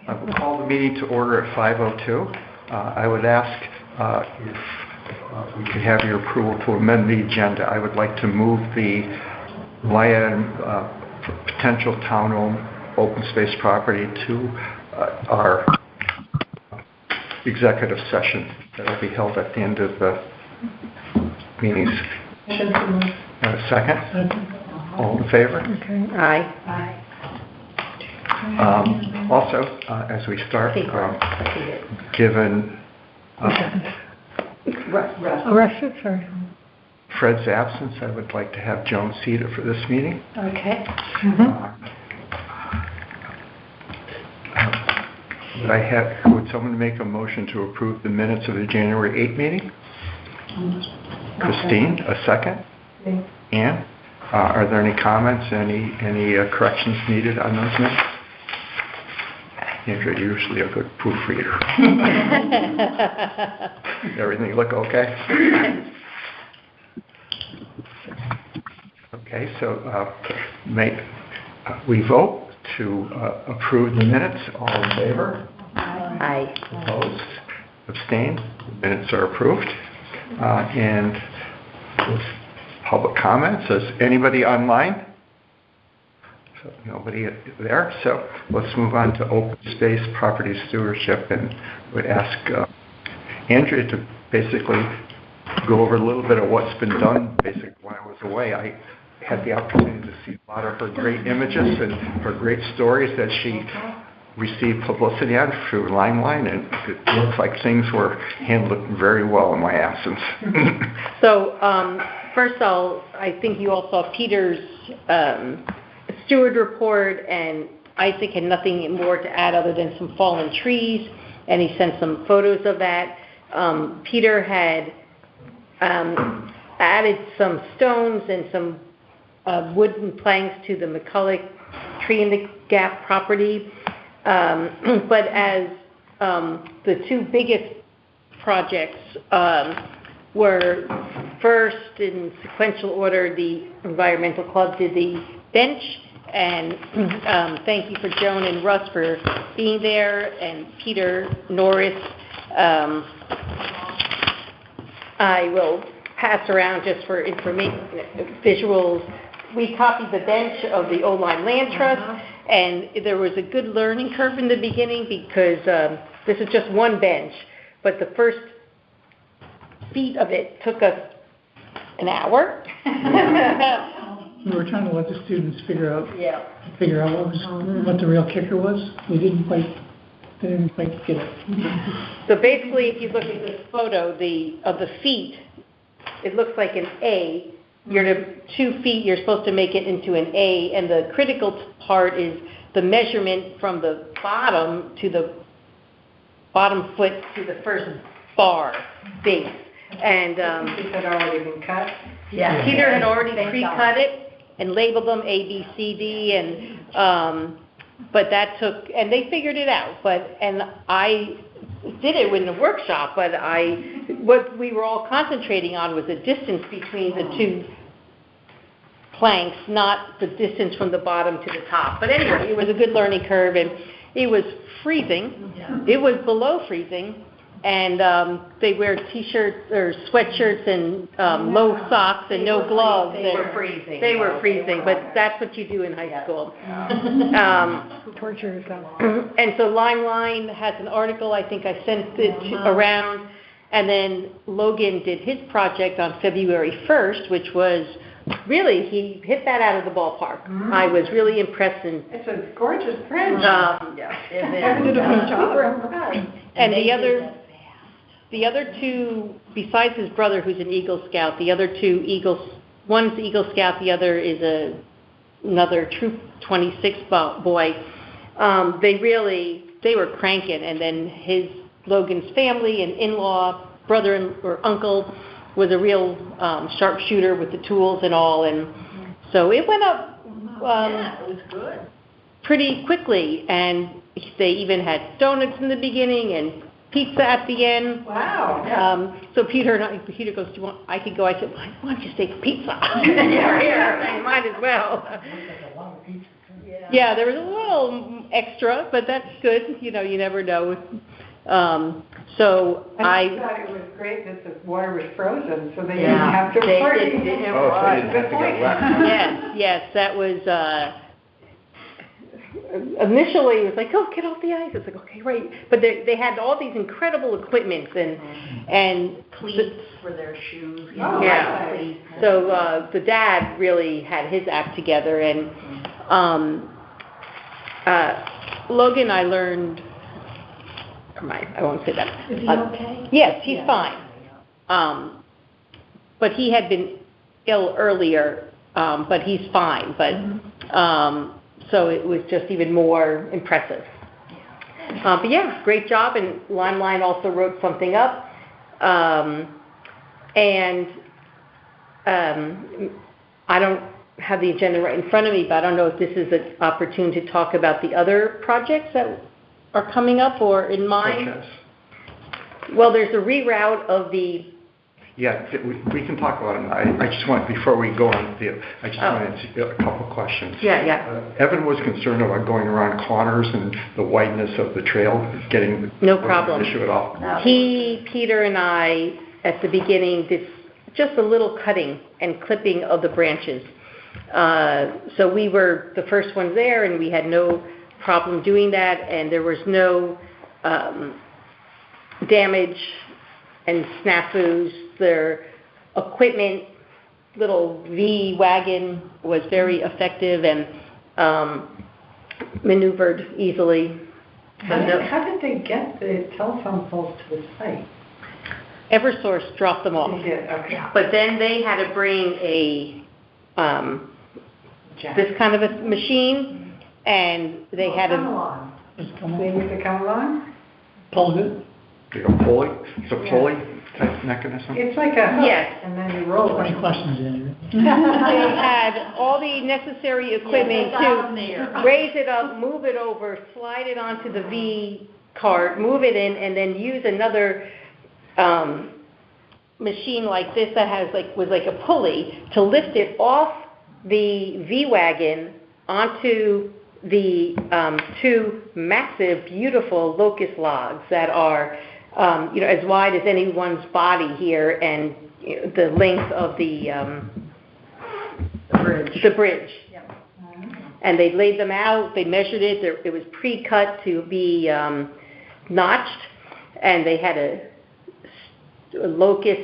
I will call the meeting to order at 5:02. I would ask if we could have your approval to amend the agenda. I would like to move the line item for potential town-owned open space property to our executive session that will be held at the end of the meetings. Second? All in favor? Okay. Aye. Also, as we start, given Fred's absence, I would like to have Joan seated for this meeting. Okay. Would someone make a motion to approve the minutes of the January 8th meeting? Christine, a second? Ann? Are there any comments, any corrections needed on those minutes? You're usually a good proofreader. Everything look okay? Okay, so we vote to approve the minutes. All in favor? Aye. Opposed? Abstained? The minutes are approved. And with public comments, is anybody online? So nobody there. So let's move on to open space property stewardship, and would ask Andrea to basically go over a little bit of what's been done. Basically, while I was away, I had the opportunity to see a lot of her great images and her great stories that she received publicity on through Limelight, and it looks like things were handled very well in my absence. So first I think you all saw Peter's steward report, and Isaac had nothing more to add other than some fallen trees, and he sent some photos of that. Peter had added some stones and some wooden planks to the McCulloch Tree in the Gap property. But as the two biggest projects were first in sequential order, the Environmental Club did the bench, and thank you for Joan and Russ for being there, and Peter Norris. I will pass around just for information, visuals. We copied the bench of the Old Lyme Land Trust, and there was a good learning curve in the beginning because this is just one bench, but the first feet of it took us an hour. We were trying to let the students figure out what the real kicker was. They didn't quite get it. So basically, if you look at this photo, of the feet, it looks like an A. You're to 2 feet, you're supposed to make it into an A, and the critical part is the measurement from the bottom to the bottom foot to the first bar base. And It had already been cut. yeah, Peter had already pre-cut it and labeled them A, B, C, D, and but that took, and they figured it out. And I did it in the workshop, but what we were all concentrating on was the distance between the two planks, not the distance from the bottom to the top. But anyway, it was a good learning curve, and it was freezing. It was below freezing, and they wear t-shirts or sweatshirts and low socks and no gloves. They were freezing. They were freezing, but that's what you do in high school. Torture yourself. And so Limelight has an article, I think I sent it around, and then Logan did his project on February 1st, which was really, he hit that out of the ballpark. I was really impressed. It's a gorgeous print. And the other two, besides his brother who's an Eagle Scout, the other two one's Eagle Scout, the other is another Troop 26 boy. They were cranking, and then Logan's family and in-law, brother or uncle was a real sharpshooter with the tools and all, and so it went up it was good. pretty quickly, and they even had donuts in the beginning and pizza at the end. Wow. So Peter goes, I could go. I said, why don't you take pizza? Here, might as well. Yeah, there was a little extra, but that's good, you know, you never know. So I I, thought it was great that the water was frozen, so they didn't Yeah, have to they party. didn't- it Oh, so they didn't have to get wet. yes, that was, initially it was like, oh, get off the ice. It's like, okay, right. But they had all these incredible equipments and Cleats for their shoes, you Oh, know, yeah. like cleats. so the dad really had his act together, and Logan, I learned, I won't say that. Is he okay? Yes, he's Yeah. fine. But he had been ill earlier, but he's fine. But so it was just even more impressive. But yeah, great job. And Limelight also wrote something up. And I don't have the agenda right in front of me, but I don't know if this is an opportunity to talk about the other projects that are coming up or in mind. Such as? Well, there's a reroute of the, Yeah, we can talk about it. I just want, before we go on, I just wanted a couple questions. yeah. Evan was concerned about going around corners and the wideness of the trail, getting... No problem. Issue at all. Peter and I, at the beginning, did just a little cutting and clipping of the branches. So we were the first ones there, and we had no problem doing that, and there was no damage and snafus. Their equipment, little V-wagon, was very effective and maneuvered easily. So How did they get the telephone poles to the site? Eversource dropped them off. They did, okay. But then they had to bring a, Jack. this kind of a machine, and they had Come to, along. Just come They on, used to come along? pulled it, Like a pulley, it's a pulley type mechanism? It's like a hook, Yes. and then you roll 20 it. questions in they had all the necessary equipment Yeah, they got 'em there. to raise it up, move it over, slide it onto the V cart, move it in, and then use another machine like this that was like a pulley to lift it off the V-wagon onto the two massive, beautiful locust logs that are, as wide as anyone's body here, and the length of the bridge. The bridge. Yep. And they laid them out. They measured it. It was pre-cut to be notched, and they had a locust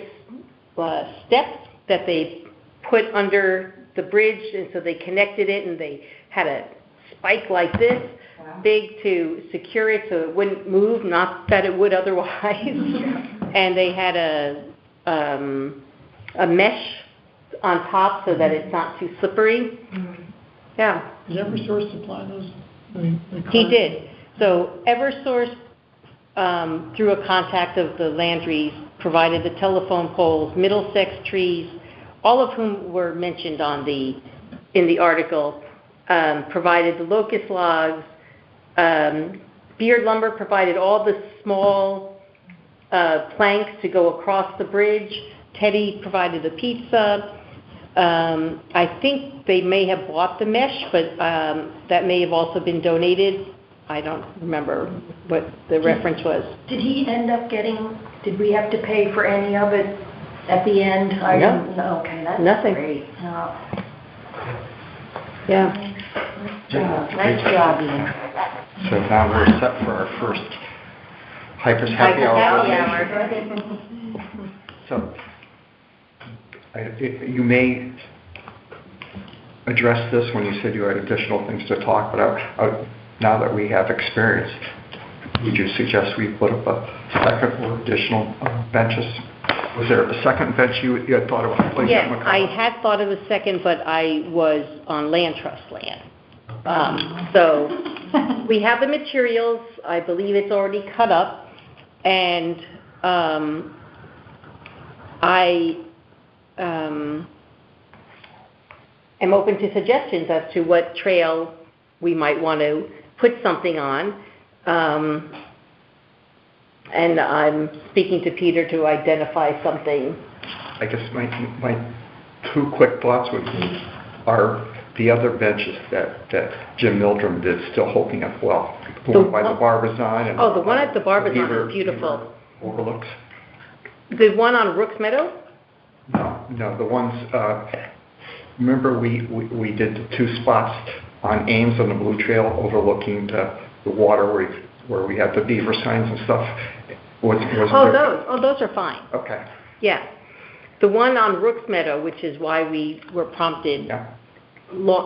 steps that they put under the bridge, and so they connected it, and they had a spike like this, big, to secure it so it wouldn't move, not that it would otherwise. And they had a mesh on top so that it's not too slippery. Yeah. Did Eversource supply those? He did. So Eversource, through a contact of the Landrys, provided the telephone poles, Middlesex Trees, all of whom were mentioned in the article, provided the locust logs. Beard Lumber provided all the small planks to go across the bridge. Teddy provided the pizza. I think they may have bought the mesh, but that may have also been donated. I don't remember what the reference was. Did he end up did we have to pay for any of it at the end? No. Okay, that's Nothing. great. No. Yeah. Nice job, Ian. So now we're set for our first Hyper's Happy Hour. So, you may address this when you said you had additional things to talk, but now that we have experience, would you suggest we put up a second or additional benches? Was there a second bench you had thought about placing at Yes, McCullough? I had thought of a second, but I was on land trust land. So we have the materials. I believe it's already cut up, and I am open to suggestions as to what trail we might want to put something on. And I'm speaking to Peter to identify something. I guess my two quick thoughts would be, our the other benches that Jim Mildrum did still holding up well. The The one by the one- Barbizon and. Oh, the one at the Barbizon Beaver- is beautiful. Beaver Overlooks. The one on Rooks Meadow? No, the ones, remember we did the 2 spots on Ames on the Blue Trail overlooking the water where we had the beaver signs and stuff? Wasn't Oh, there- those are fine. Okay, Yeah. The one on Rooks Meadow, which is why we were prompted, yeah.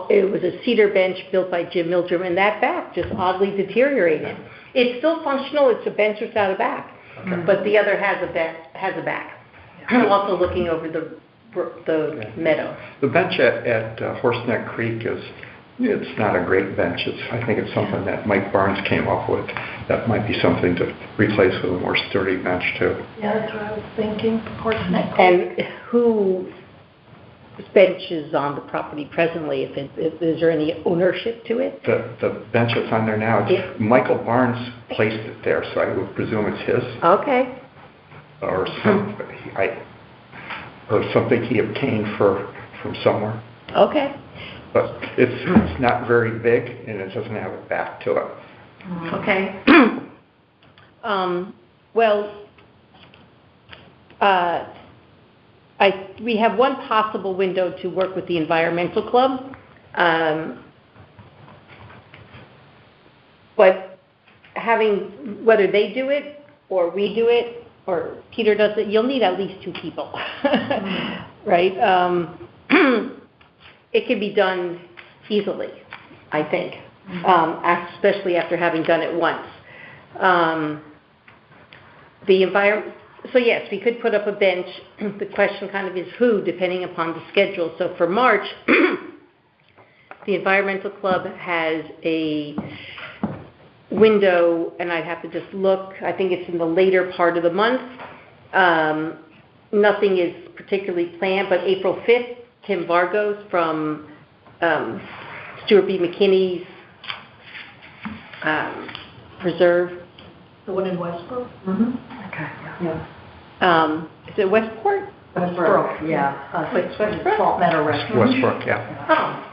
it was a cedar bench built by Jim Mildrum, and that back just oddly deteriorated. It's still functional, it's a bench without a back, but the other has a back. Also looking over the meadow. The bench at Horseneck Creek it's not a great bench. I think it's something that Mike Barnes came up with. That might be something to replace with a more sturdy bench too. Yeah, that's what I was thinking, Horseneck Creek. And whose bench is on the property presently? Is there any ownership to it? The bench that's on there now, Yeah. Michael Barnes placed it there, so I would presume it's his. Okay. Or something he obtained from somewhere. Okay. But it's not very big and it doesn't have a back to it. Okay. Well, we have one possible window to work with the environmental club. But whether they do it or we do it or Peter does it, you'll need at least 2 people, right? It can be done easily, I think, especially after having done it once. So yes, we could put up a bench. The question kind of is who, depending upon the schedule. So for March, the Environmental Club has a window, and I'd have to just look. I think it's in the later part of the month. Nothing is particularly planned, but April 5th, Tim Vargos from Stuart B. McKinney's Preserve. The one in Westbrook? Okay, yeah. Is it Westport? Westbrook, yeah. What's Westbrook? Salt Meadow Restaurant. Westbrook, yeah.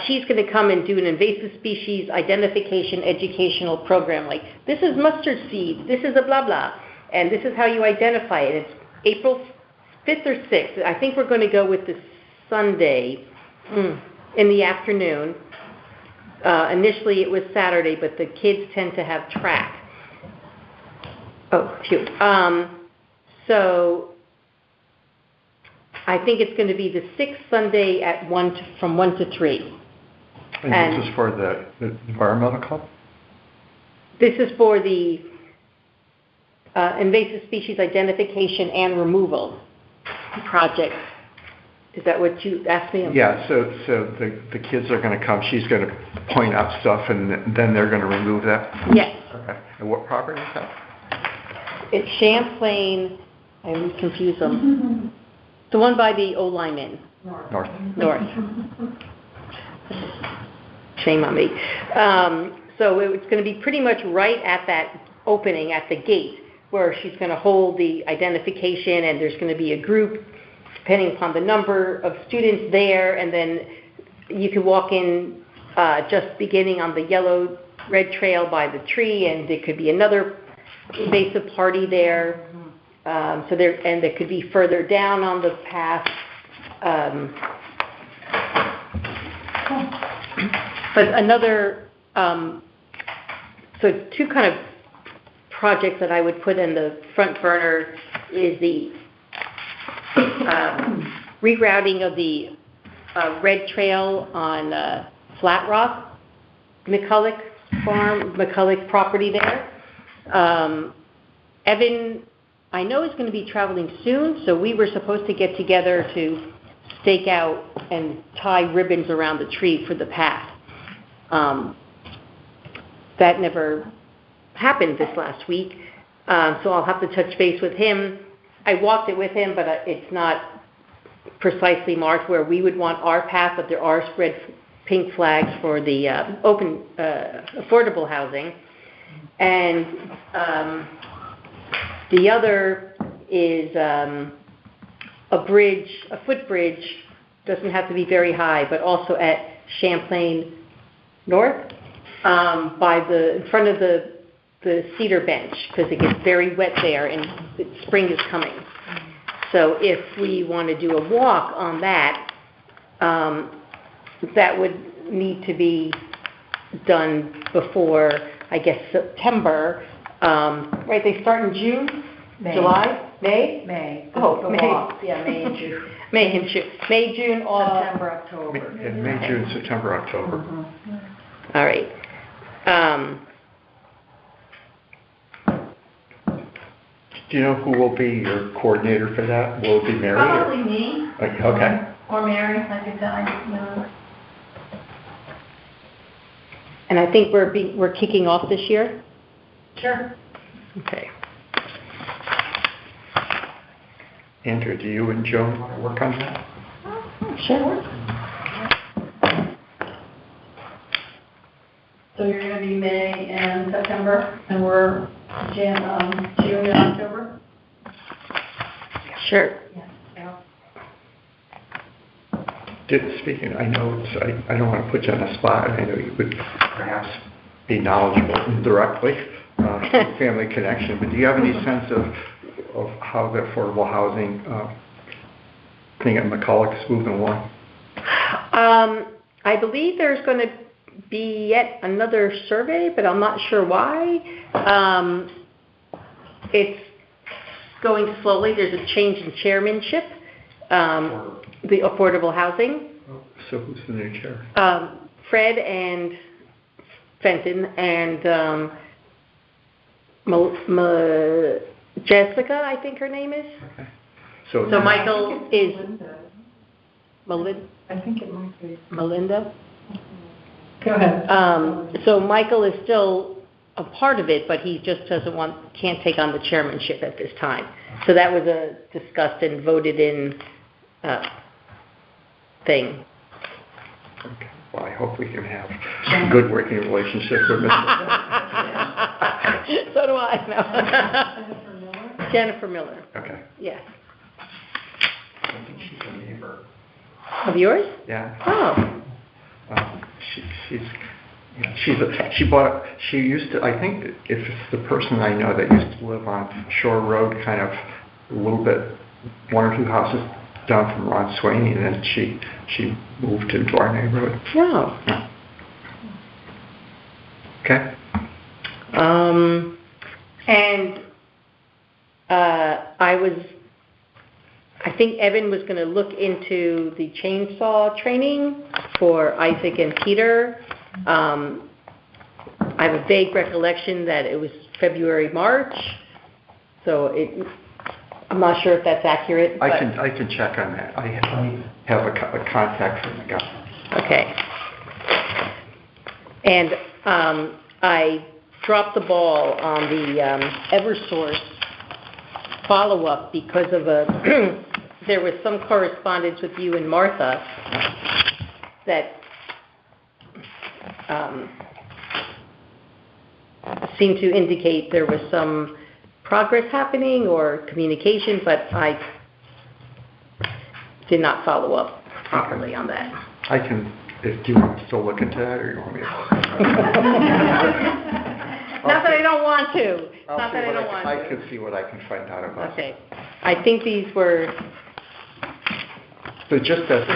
She's going to come and do an invasive species identification educational program. Like, this is mustard seed, this is a blah blah, and this is how you identify it. It's April 5th or 6th. I think we're going to go with the Sunday in the afternoon. Initially it was Saturday, but the kids tend to have track. Oh, phew. So I think it's going to be the 6th Sunday at from 1 to 3. And this is for the environmental club? This is for the invasive species identification and removal project. Is that what you asked me? Yeah, so the kids are going to come, she's going to point out stuff, and then they're going to remove that? Yes. Okay. And what property is that? It's Champlain, I always confuse them. The one by the old Lyman. North. North. Shame on me. So it's going to be pretty much right at that opening at the gate where she's going to hold the identification, and there's going to be a group depending upon the number of students there, and then you can walk in just beginning on the yellow red trail by the tree, and there could be another invasive party there. So there could be further down on the path. But another, so 2 kind of projects that I would put in the front burner is the rerouting of the red trail on Flat Rock, McCulloch Farm, McCulloch property there. Evan, I know, is going to be traveling soon, so we were supposed to get together to stake out and tie ribbons around the tree for the path. That never happened this last week, so I'll have to touch base with him. I walked it with him, but it's not precisely marked where we would want our path, but there are spread pink flags for the open affordable housing. And the other is a bridge, a footbridge, doesn't have to be very high, but also at Champlain North, in front of the cedar bench, because it gets very wet there and spring is coming. So if we want to do a walk on that, that would need to be done before, I guess, September. Right, they start in June? May. July? May? May. Oh, The May. walk. Yeah, May and June. May and June. May, June, September, October. May, June, September, October. All right. Do you know who will be your coordinator for that? Will it be Mary? or- Probably me. Okay. Or Mary, like I said, I know. And I think we're kicking off this year? Sure. Okay. Andrew, do you and Joan want to work on that? Sure. So you're gonna be May and September, and we're June and October? Sure. Yeah. Speaking, I know I don't want to put you on the spot. I know you would perhaps be knowledgeable indirectly, through family connection, but do you have any sense of how the affordable housing thing at McCulloch's moving along? I believe there's going to be yet another survey, but I'm not sure why. It's going slowly. There's a change in chairmanship, the affordable housing. So who's the new chair? Fred and Fenton and Jessica, I think her name is. Okay. So Michael is Melinda. I think it might be. Melinda. Go ahead. So Michael is still a part of it, but he just can't take on the chairmanship at this time. So that was a discussed and voted in thing. Okay. Well, I hope we can have a good working relationship with Mr. So do I. No. Jennifer Miller. Okay. Yes. I think she's a neighbor. Of yours? Yeah. Oh. She used to, I think if it's the person I know that used to live on Shore Road, kind of a little bit, one or two houses down from Ron Swaney, and then she moved into our neighborhood. No. Yeah. Okay. And I think Evan was going to look into the chainsaw training for Isaac and Peter. I have a vague recollection that it was February, March, so I'm not sure if that's accurate. I can check on that. I have a contact from the guy. Okay. And I dropped the ball on the Eversource follow-up because of there was some correspondence with you and Martha that seemed to indicate there was some progress happening or communication, but I did not follow up properly on that. I can, do you want to still look into that, or you want me to? Not that I don't want to. I'll Not see that I what don't want to. I can see what I can find out about. Okay. I think these were So just as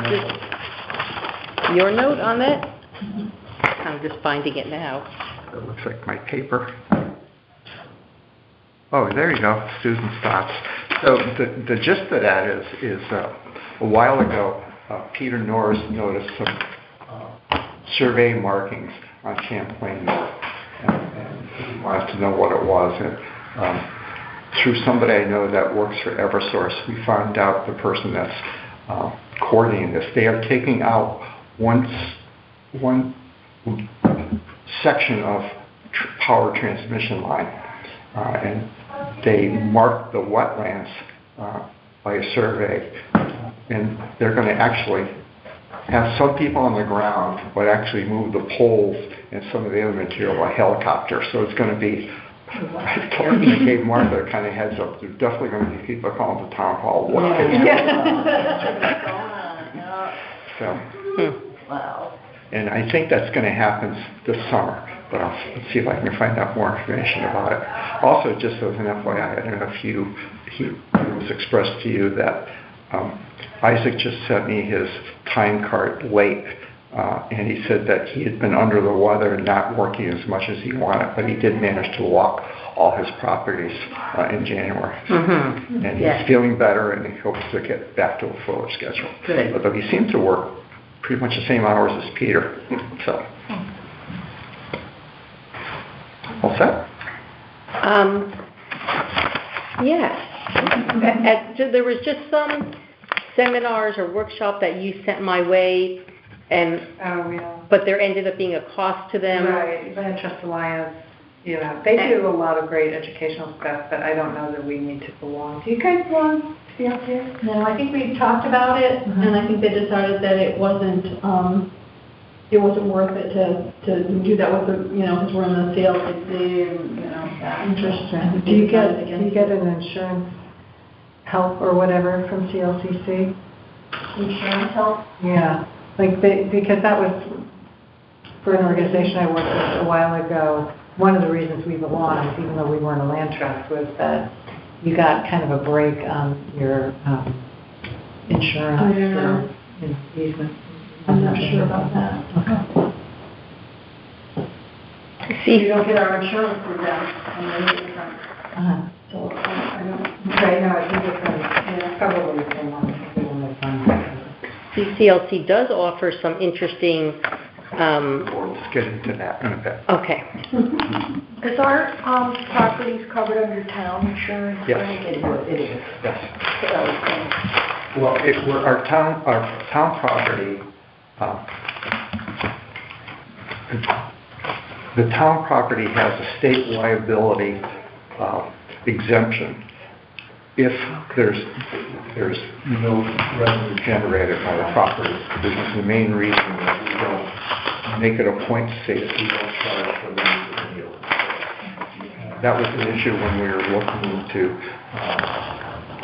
your note on that? I'm just finding it now. it looks like my paper. Oh, there you go, student thoughts. So the gist of that is a while ago, Peter Norris noticed some survey markings on Champlain, and he wanted to know what it was. And through somebody I know that works for Eversource, we found out the person that's coordinating this. They are taking out one section of power transmission line, and they marked the wetlands by a survey, and they're going to actually have some people on the ground, but actually move the poles and some of the other material by helicopter. So it's going to be I told him, I gave Martha a kind of heads up, there's definitely going to be people calling the town hall. So, Wow. and I think that's going to happen this summer, but I'll see if I can find out more information about it. Also, just as an FYI, I don't know if it was expressed to you that Isaac just sent me his time card late, and he said that he had been under the weather and not working as much as he wanted, but he did manage to walk all his properties in January. Mm-hmm. And Yes. he's feeling better, and he hopes to get back to a fuller schedule. Good. Although he seemed to work pretty much the same hours as Peter, so. All set? Yes. There was just some seminars or workshop that you sent my way, and Oh, yeah. but there ended up being a cost to them. Right, Land Trust Alliance, you know, they do a lot of great educational stuff, but I don't know that we need to belong. Do you guys belong to CLTA? No, I think we talked about it, and I think they decided that it wasn't worth it to do that with the, because we're in the CLCC and, that interest. Do you get an insurance help or whatever from CLCC? Insurance help? Yeah, because that was, for an organization I worked with a while ago, one of the reasons we belonged, even though we weren't a land trust, was that you got kind of a break on your insurance. I don't know. Easement. I'm not sure about that. See, You don't get our insurance through them, and they're different, so I don't. Okay, no, it's different, probably the same one. CCLC does offer some interesting, Let's get into that in a bit. okay. Is our properties covered under town insurance? Yes. It is. Yes. So that was kind Well, our town property, the town property has a state liability exemption if there's no revenue generated by the property. This is the main reason that we don't make it a point to say that we don't charge for the review. That was an issue when we were looking to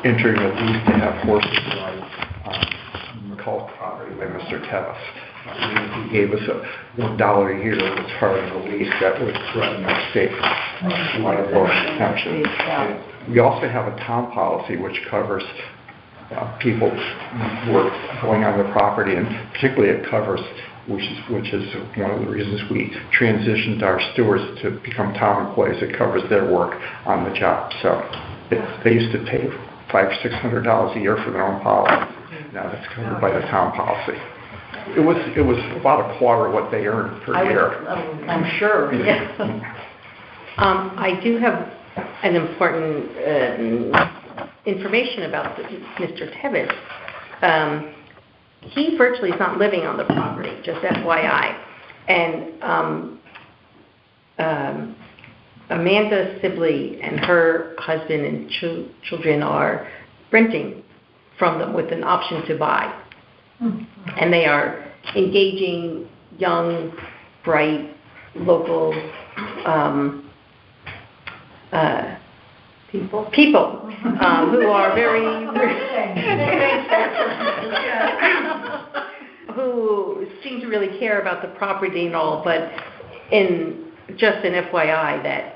entering a lease to have horses ride McCall property by Mr. Tevis. He gave us $1 a year as part of the lease that would threaten our state liability exemption. And we also have a town policy which covers people who are going on the property, and particularly it covers, which is one of the reasons we transitioned our stewards to become town employees. It covers their work on the job. So they used to pay $500 or $600 a year for their own policy. Now that's covered by the town policy. It was about a quarter of what they earned per year. I'm sure, yeah. I do have an important information about Mr. Tevis. He virtually is not living on the property, just FYI. And Amanda Sibley and her husband and children are renting from them with an option to buy. And they are engaging young, bright, local people who are very who seem to really care about the property and all, but in just an FYI that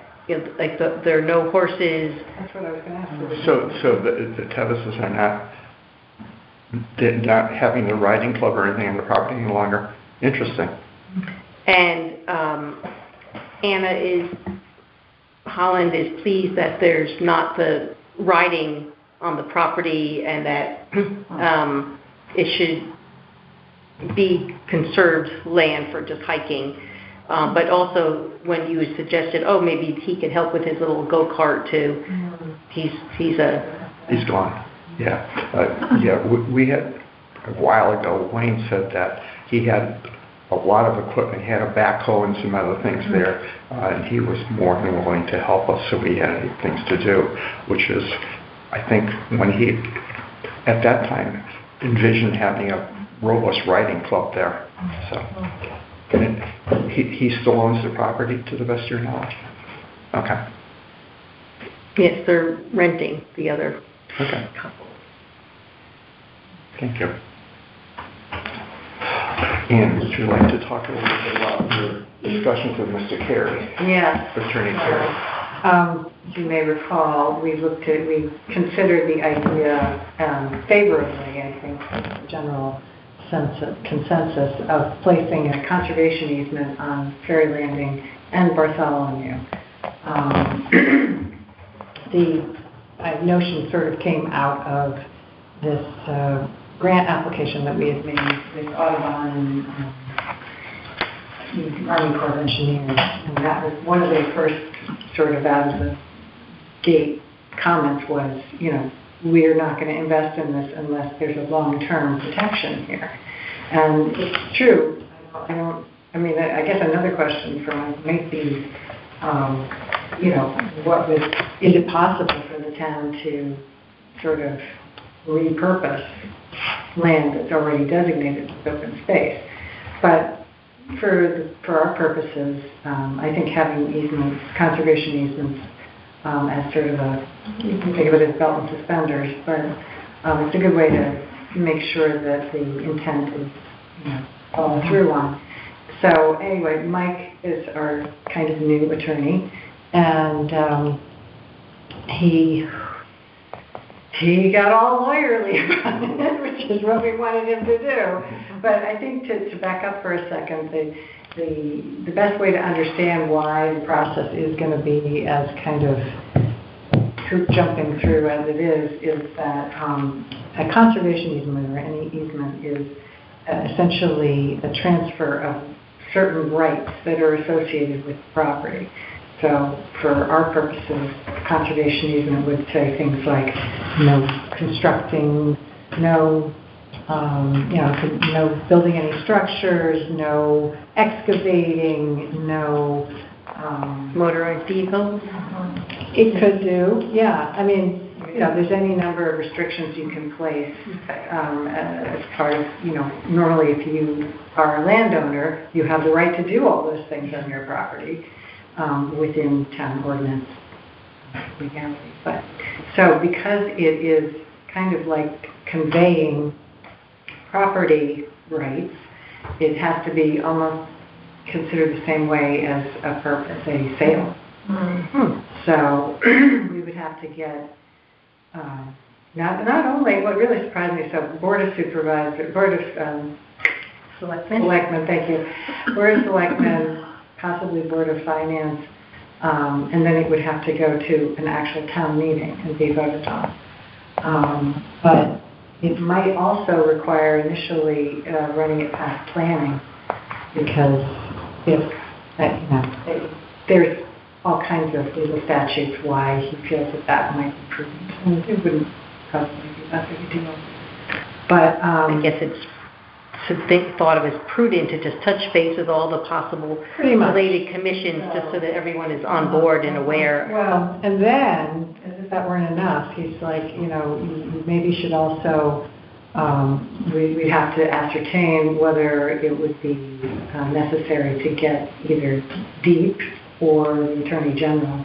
there are no horses. That's what I was going to ask. So the Tevises are not having the riding club or anything on the property any longer. Interesting. And Holland is pleased that there's not the riding on the property and that it should be conserved land for just hiking. But also when you suggested, maybe he could help with his little go-kart too. He's gone. Yeah. We had, a while ago, Wayne said that he had a lot of equipment. He had a backhoe and some other things there, and he was more than willing to help us, so we had things to do, which is, I think, when he, at that time, envisioned having a robust riding club there. So, and he still owns the property, to the best of your knowledge? Okay. Yes, they're renting the other Okay, couple. thank you. Ann, would you like to talk a little bit about your discussions with Mr. Carey, Yes. Attorney Carey? As you may recall, we considered the idea favorably, I think, general sense of consensus of placing a conservation easement on Ferry Landing and Bartholomew. The notion sort of came out of this grant application that we had made with Audubon and Army Corps of Engineers, and that was one of their first sort of out of the gate comments was, we're not going to invest in this unless there's a long-term protection here. And it's true. I guess another question for us might be, is it possible for the town to sort of repurpose land that's already designated as open space? But for our purposes, I think having easements, conservation easements, as sort of you can think of it as belt and suspenders, but it's a good way to make sure that the intent is, followed through on. So anyway, Mike is our kind of new attorney, and he got all lawyerly about it, which is what we wanted him to do. But I think to back up for a second, the best way to understand why the process is going to be as kind of troop jumping through as it is that a conservation easement or any easement is essentially a transfer of certain rights that are associated with the property. So for our purposes, conservation easement would say things like no constructing, no building any structures, no excavating, no Motorized vehicles? it could do, yeah. There's any number of restrictions you can place as part of, normally if you are a landowner, you have the right to do all those things on your property within town ordinance legality. But so because it is kind of like conveying property rights, it has to be almost considered the same way as a sale. Mm-hmm. So we would have to get not only, what really surprised me, so Board of Selectmen, thank you, Board of Selectmen, possibly Board of Finance, and then it would have to go to an actual town meeting and be voted on. But it might also require initially running it past planning, because there's all kinds of legal statutes why he feels that might be prudent. And it wouldn't probably be that big a deal. But I guess it's thought of as prudent to just touch base with all the possible related commissions, just so that everyone is on board and aware. Well, and then, as if that weren't enough, he's like, you maybe should also, we have to ascertain whether it would be necessary to get either DEEP or the Attorney General,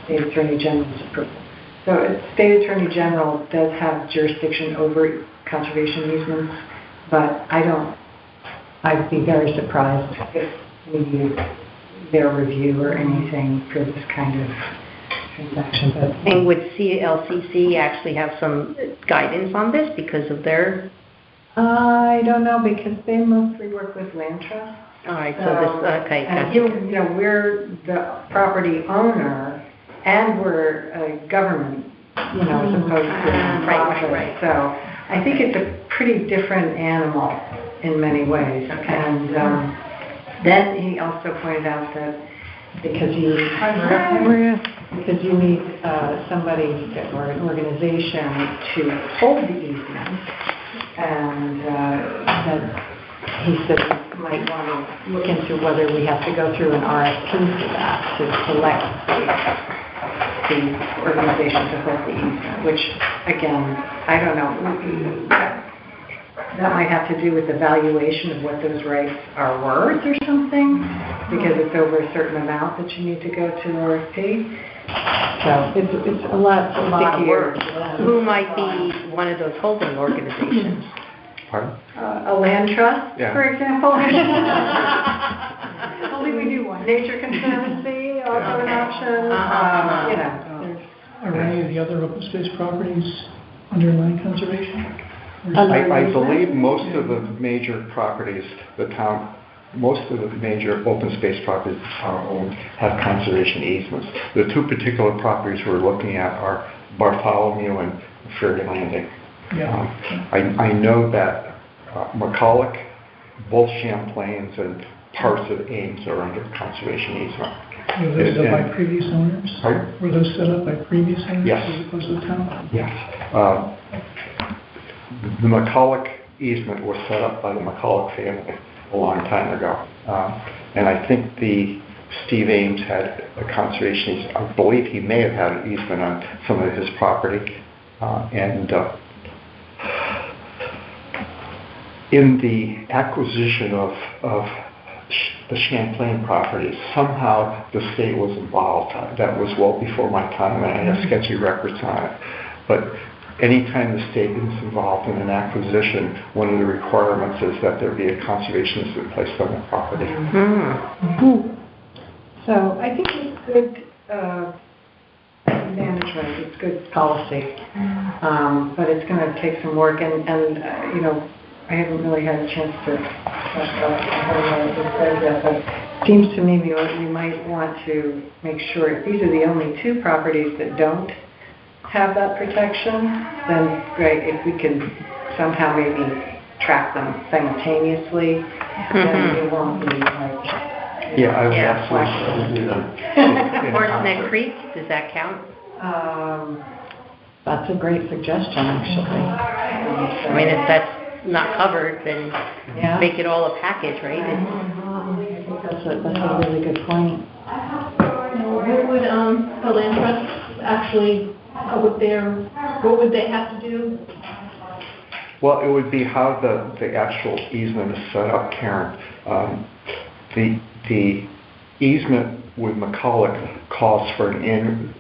State Attorney General's approval. So State Attorney General does have jurisdiction over conservation easements, but I'd be very surprised if we needed their review or anything for this kind of transaction. And would CLCC actually have some guidance on this because of their? I don't know, because they mostly work with land trusts. All right, so this, okay. And we're the property owner, and we're a government, as opposed to Right. So I think it's a pretty different animal in many ways. Okay. And then he also pointed out that because you need somebody or an organization to hold the easement, and that he said we might want to look into whether we have to go through an RFP for that to select the organization to hold the easement, which, again, I don't know. that might have to do with the valuation of what those rights are worth or something, because it's over a certain amount that you need to go to RFP. So it's a lot A lot of stickier. work. Who might be one of those holding organizations? Pardon? A land trust, Yeah. for example. Only we do one. Nature Conservancy, also an option, you know. Are any of the other open space properties under land conservation? I believe most of the major properties, most of the major open space properties the town owns have conservation easements. The two particular properties we're looking at are Bartholomew and Ferry Landing. Yeah. I know that McCulloch, both Champlain's and parts of Ames are under conservation easement. Were those set up by previous owners? Pardon? Were those set up by previous owners? Yes. As opposed to the town? Yes. The McCulloch easement was set up by the McCulloch family a long time ago. And I think Steve Ames had a conservation easement. I believe he may have had an easement on some of his property. In the acquisition of the Champlain properties, somehow the state was involved. That was well before my time, and I have sketchy records on it. But anytime the state is involved in an acquisition, one of the requirements is that there be a conservation easement placed on the property. So I think it's good management, it's good policy, but it's going to take some work, and you know, I haven't really had a chance to talk about it, but it seems to me we might want to make sure if these are the only two properties that don't have that protection, then great, if we can somehow maybe track them simultaneously, then we won't be like... Yeah, I would absolutely do that. Horse Neck Creek, does that count? That's a great suggestion, actually. I mean, if that's not covered, then Yeah. make it all a package, right? I think that's a really good point. What would, the land trust actually, what would they have to do? Well, it would be how the actual easement is set up, Karen. The easement with McCulloch calls for an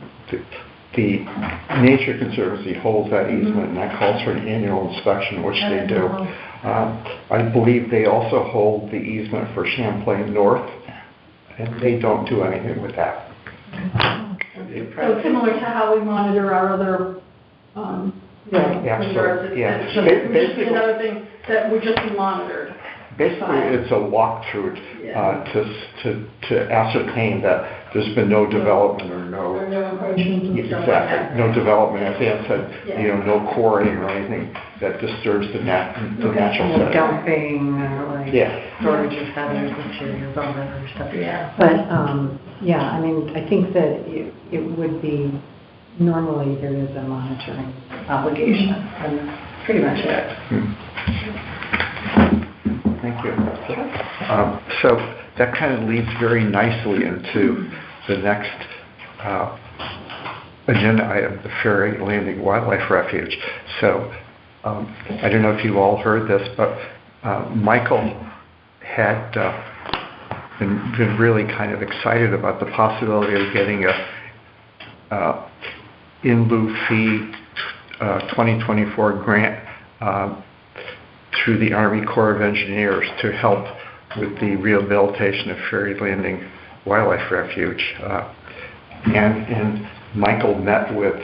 the Nature Conservancy holds that easement, and that calls for an annual inspection, which they do. I believe they also hold the easement for Champlain North, and they don't do anything with that. So similar to how we monitor our other, Absolutely, yeah. Basically, another thing that would just be monitored. Basically, it's a walkthrough to ascertain that there's been no development or no... Or no encroachments and stuff like Exactly, that. no development, as Ann said, Yeah. no quarrying or anything that disturbs the natural setting. Dumping, like Yeah. storage of hazardous materials, all that other stuff. Yeah. But, yeah, I mean, I think that it would be, normally there is a monitoring obligation, and that's pretty much it. Thank you. So that kind of leads very nicely into the next agenda item, the Ferry Landing Wildlife Refuge. So I don't know if you've all heard this, but Michael had been really kind of excited about the possibility of getting a in lieu fee 2024 grant through the Army Corps of Engineers to help with the rehabilitation of Ferry Landing Wildlife Refuge. And Michael met with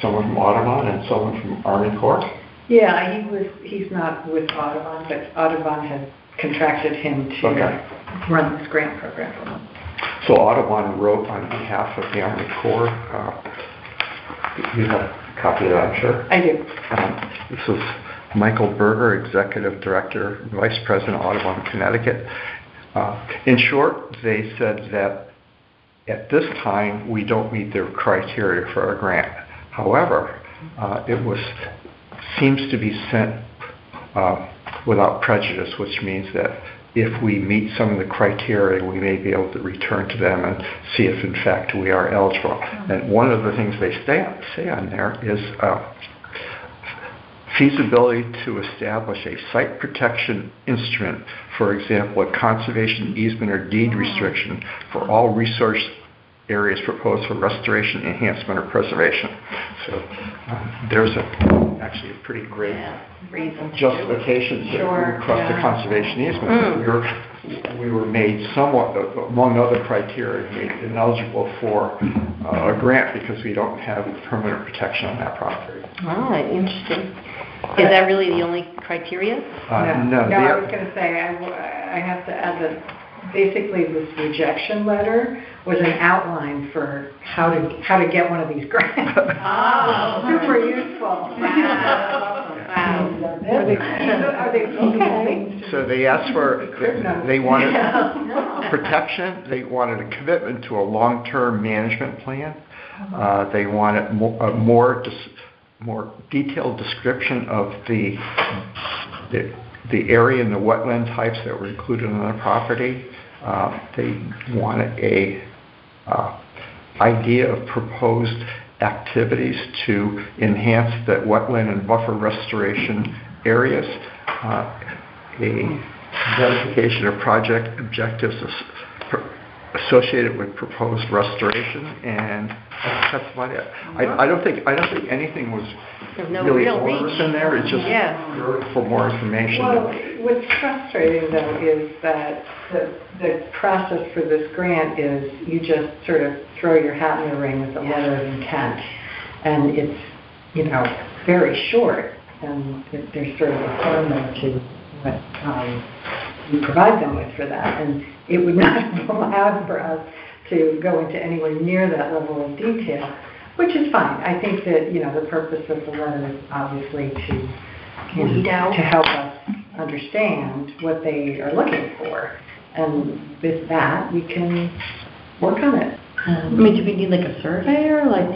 someone from Audubon and someone from Army Corps. Yeah, he's not with Audubon, but Audubon has contracted him to run this grant program for them. So Audubon wrote on behalf of the Army Corps. You have a copy of that, I'm sure? I do. This was Michael Berger, Executive Director, Vice President, Audubon, Connecticut. In short, they said that at this time, we don't meet their criteria for a grant. However, it seems to be sent without prejudice, which means that if we meet some of the criteria, we may be able to return to them and see if, in fact, we are eligible. And one of the things they say on there is feasibility to establish a site protection instrument, for example, a conservation easement or deed restriction for all resource areas proposed for restoration, enhancement, or preservation. So there's actually a pretty great justification to request a conservation easement. We were made somewhat, among other criteria, made ineligible for a grant because we don't have permanent protection on that property. Oh, interesting. Is that really the only criteria? No, I was going to say, I have to add that basically this rejection letter was an outline for how to get one of these grants. Oh. Super useful. Wow. Are they okay? So they asked for, they wanted protection, they wanted a commitment to a long-term management plan. They wanted more detailed description of the area and the wetland types that were included on the property. They wanted a idea of proposed activities to enhance the wetland and buffer restoration areas, a identification of project objectives associated with proposed restoration, and that's about it. I don't think anything was There's no really real onerous reach. in there. It's just for more information. Well, what's frustrating though is that the process for this grant is you just sort of throw your hat in the ring with a letter of intent, and it's, very short, and there's sort of a formula to what you provide them with for that, and it would not have allowed for us to go into anywhere near that level of detail, which is fine. I think that, the purpose of the letter is obviously to help us understand what they are looking for. And with that, we can work on it. Do we need like a surveyor? Like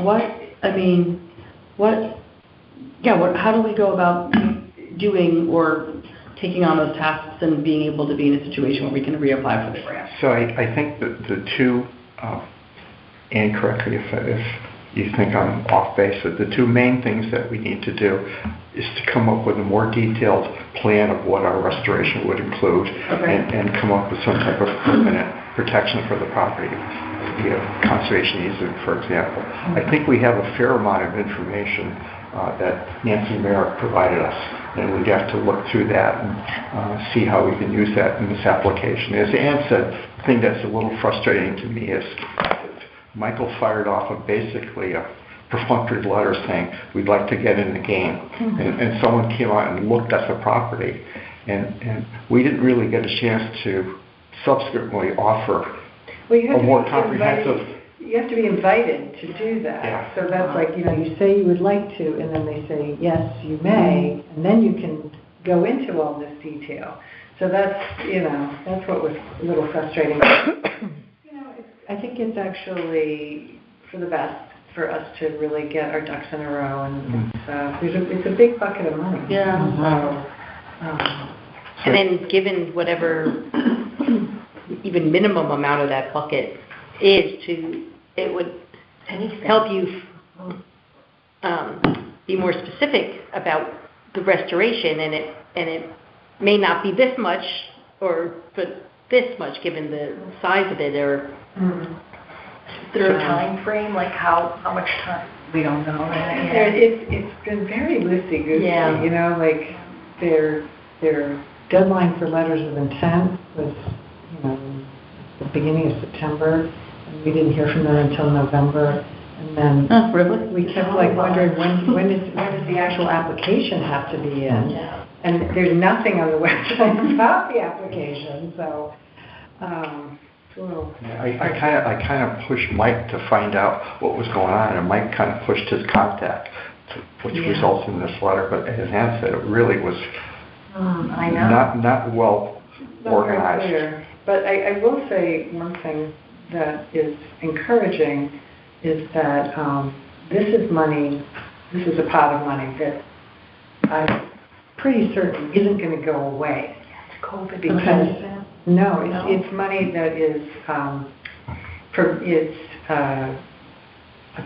how do we go about doing or taking on those tasks and being able to be in a situation where we can reapply for the grant? So I think that the two, and correct me if you think I'm off base, but the two main things that we need to do is to come up with a more detailed plan of what our restoration would include, and come up with some type of permanent protection for the property, conservation easement, for example. I think we have a fair amount of information that Nancy Merrick provided us, and we'd have to look through that and see how we can use that in this application. As Ann said, the thing that's a little frustrating to me is Michael fired off basically a perfunctory letter saying, we'd like to get in the game. And someone came out and looked at the property, and we didn't really get a chance to subsequently offer a more comprehensive... You have to be invited to do that. Yeah. So that's like, you say you would like to, and then they say, yes, you may, and then you can go into all this detail. So that's, that's what was a little frustrating. I think it's actually for the best for us to really get our ducks in a row, and it's a big bucket of money. Yeah. And then given whatever even minimum amount of that bucket is it would help you be more specific about the restoration, and it may not be this much, but this much given the size of it, or Is there a time frame, like how much time? We don't know. It's been very loosey-goosey, Yeah. Like their deadline for letters of intent was, the beginning of September, and we didn't hear from them until November, and then Really? we kept wondering when does the actual application have to be in? Yeah. And there's nothing on the website about the application, so it's a little... I kind of pushed Mike to find out what was going on, and Mike kind of pushed his contact, which results in this letter. But as Ann said, it really was I know. not well organized. Not very clear. But I will say one thing that is encouraging is that this is a pot of money that I'm pretty certain isn't going to go away. It's COVID. Because, no, it's money that is, it's a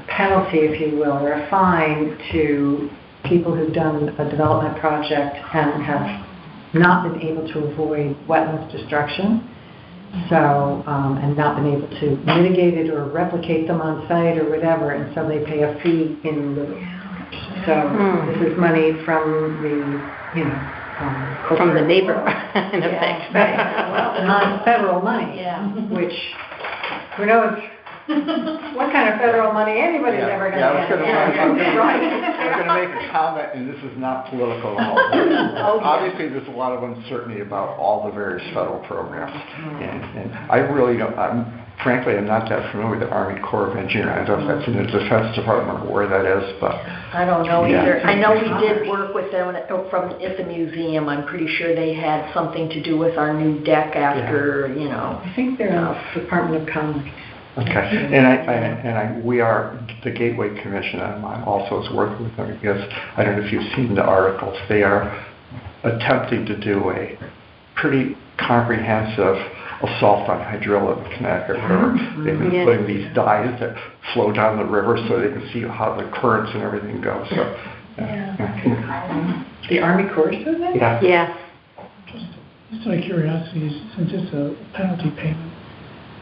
penalty, if you will, or a fine to people who've done a development project and have not been able to avoid wetlands destruction. So, and not been able to mitigate it or replicate them on site or whatever, and so they pay a fee in lieu. So this is money from the, you know, From the neighbor, in effect. Right, well, non-federal money. Yeah. Which, who knows what kind of federal money anybody's ever going to Yeah, get. I'm going to make a comment, and this is not political at all. Obviously, there's a lot of uncertainty about all the various federal programs, and I really don't, frankly, I'm not that familiar with the Army Corps of Engineers. I don't know if that's in the Defense Department or where that is, but... I don't know Yeah. either. I know we did work with them at the museum. I'm pretty sure they had something to do with our new deck after, you know. I think they're in the Department of Commerce. Okay, we are, the Gateway Commission, and I also is working with them because, I don't know if you've seen the articles, they are attempting to do a pretty comprehensive assault on hydrilla in the Connecticut River. They've been putting these dyes that flow down the river so they can see how the currents and everything go, so. The Army Corps does that? Yeah. Yeah. Just out of curiosity, since it's a penalty payment,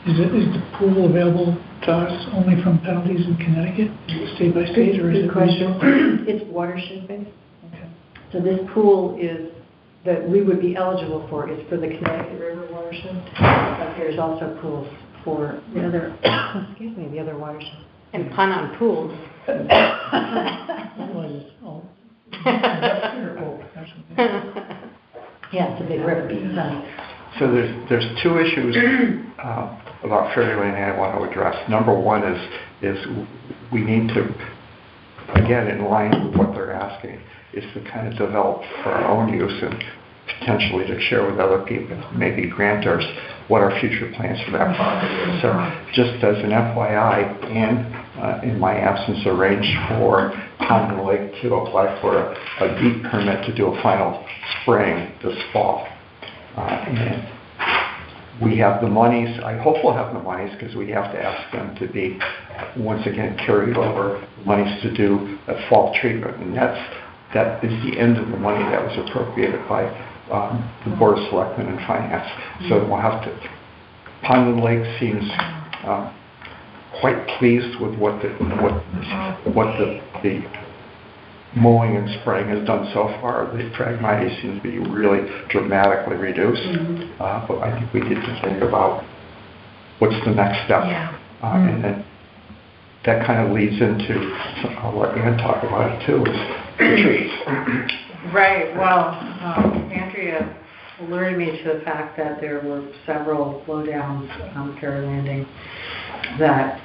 is the pool available to us only from penalties in Connecticut, state by state, or is Good it? question. It's watershed based. Okay. So this pool is, that we would be eligible for, is for the Connecticut River watershed. But there's also pools for the other, excuse me, the other watershed. And pun on pools. Otherwise, it's all. Bigger pool, actually. Yeah, it's a big river, so. So there's two issues about Ferry Lane I want to address. Number one is we need to, again, in line with what they're asking, is to kind of develop for our own use and potentially to share with other people, maybe grantors, what our future plans for that property is. So just as an FYI, and in my absence, arranged for Pond and Lake to apply for a deep permit to do a final spraying this fall. And we have the monies, I hope we'll have the monies, because we have to ask them to be, once again, carried over monies to do a fall treatment. And that is the end of the money that was appropriated by the Board of Selectmen and Finance. So we'll have to, Pond and Lake seems quite pleased with what the mowing and spraying has done so far. The Phragmites seems to be really dramatically reduced. But I think we need to think about what's the next step. And then that kind of leads into, I'll let Ann talk about it too, is the trees. Right, well, Andrea alerted me to the fact that there were several blowdowns on Ferry Landing, that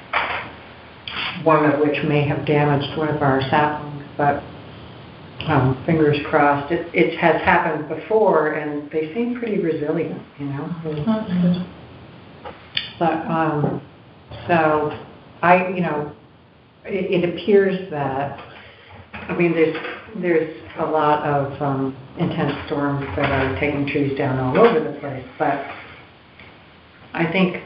one of which may have damaged one of our saplings, but fingers crossed. It has happened before, and they seem pretty resilient, you know. But so it appears that, I mean, there's a lot of intense storms that are taking trees down all over the place, but I think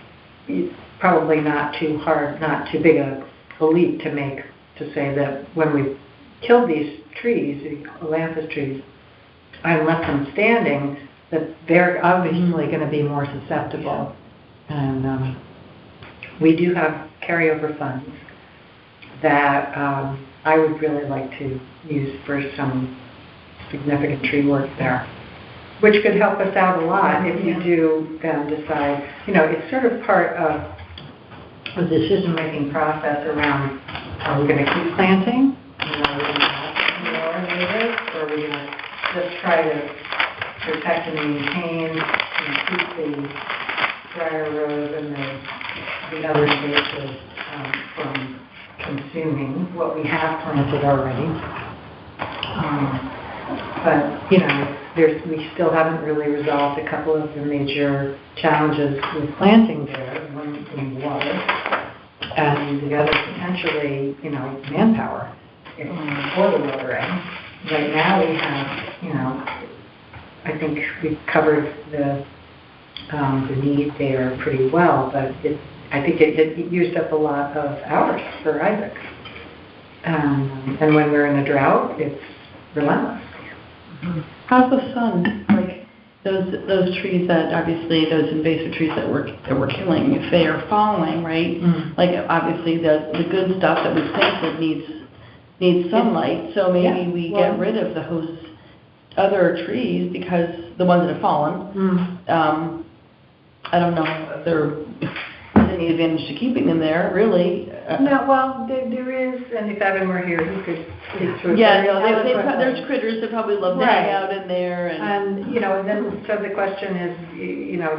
it's probably not too hard, not too big a leap to make, to say that when we killed these trees, the Ailanthus trees, and left them standing, that they're obviously going to be more susceptible. And we do have carryover funds that I would really like to use for some significant tree work there, which could help us out a lot if you do then decide, it's sort of part of the decision-making process around, are we going to keep planting? Are we going to have more natives? Or are we going to just try to protect and maintain and keep the briar rose and the other species from consuming what we have planted already? But, we still haven't really resolved a couple of the major challenges with planting there, one being water, and the other potentially, manpower for the watering. Right now we have, I think we've covered the need there pretty well, but I think it used up a lot of hours for Isaac. And when we're in a drought, it's relentless. How's the sun, like, those trees that, obviously, those invasive trees that we're killing, if they are falling, right? Like, obviously, the good stuff that we've planted needs sunlight, so maybe we get rid of those other trees because the ones that have fallen. I don't know if there's any advantage to keeping them there, really. No, well, there is, and if Evan were here, he could speak to it. Yeah, very no, eloquently. there's critters that probably love to Right. hang out in there and. And, and then, so the question is,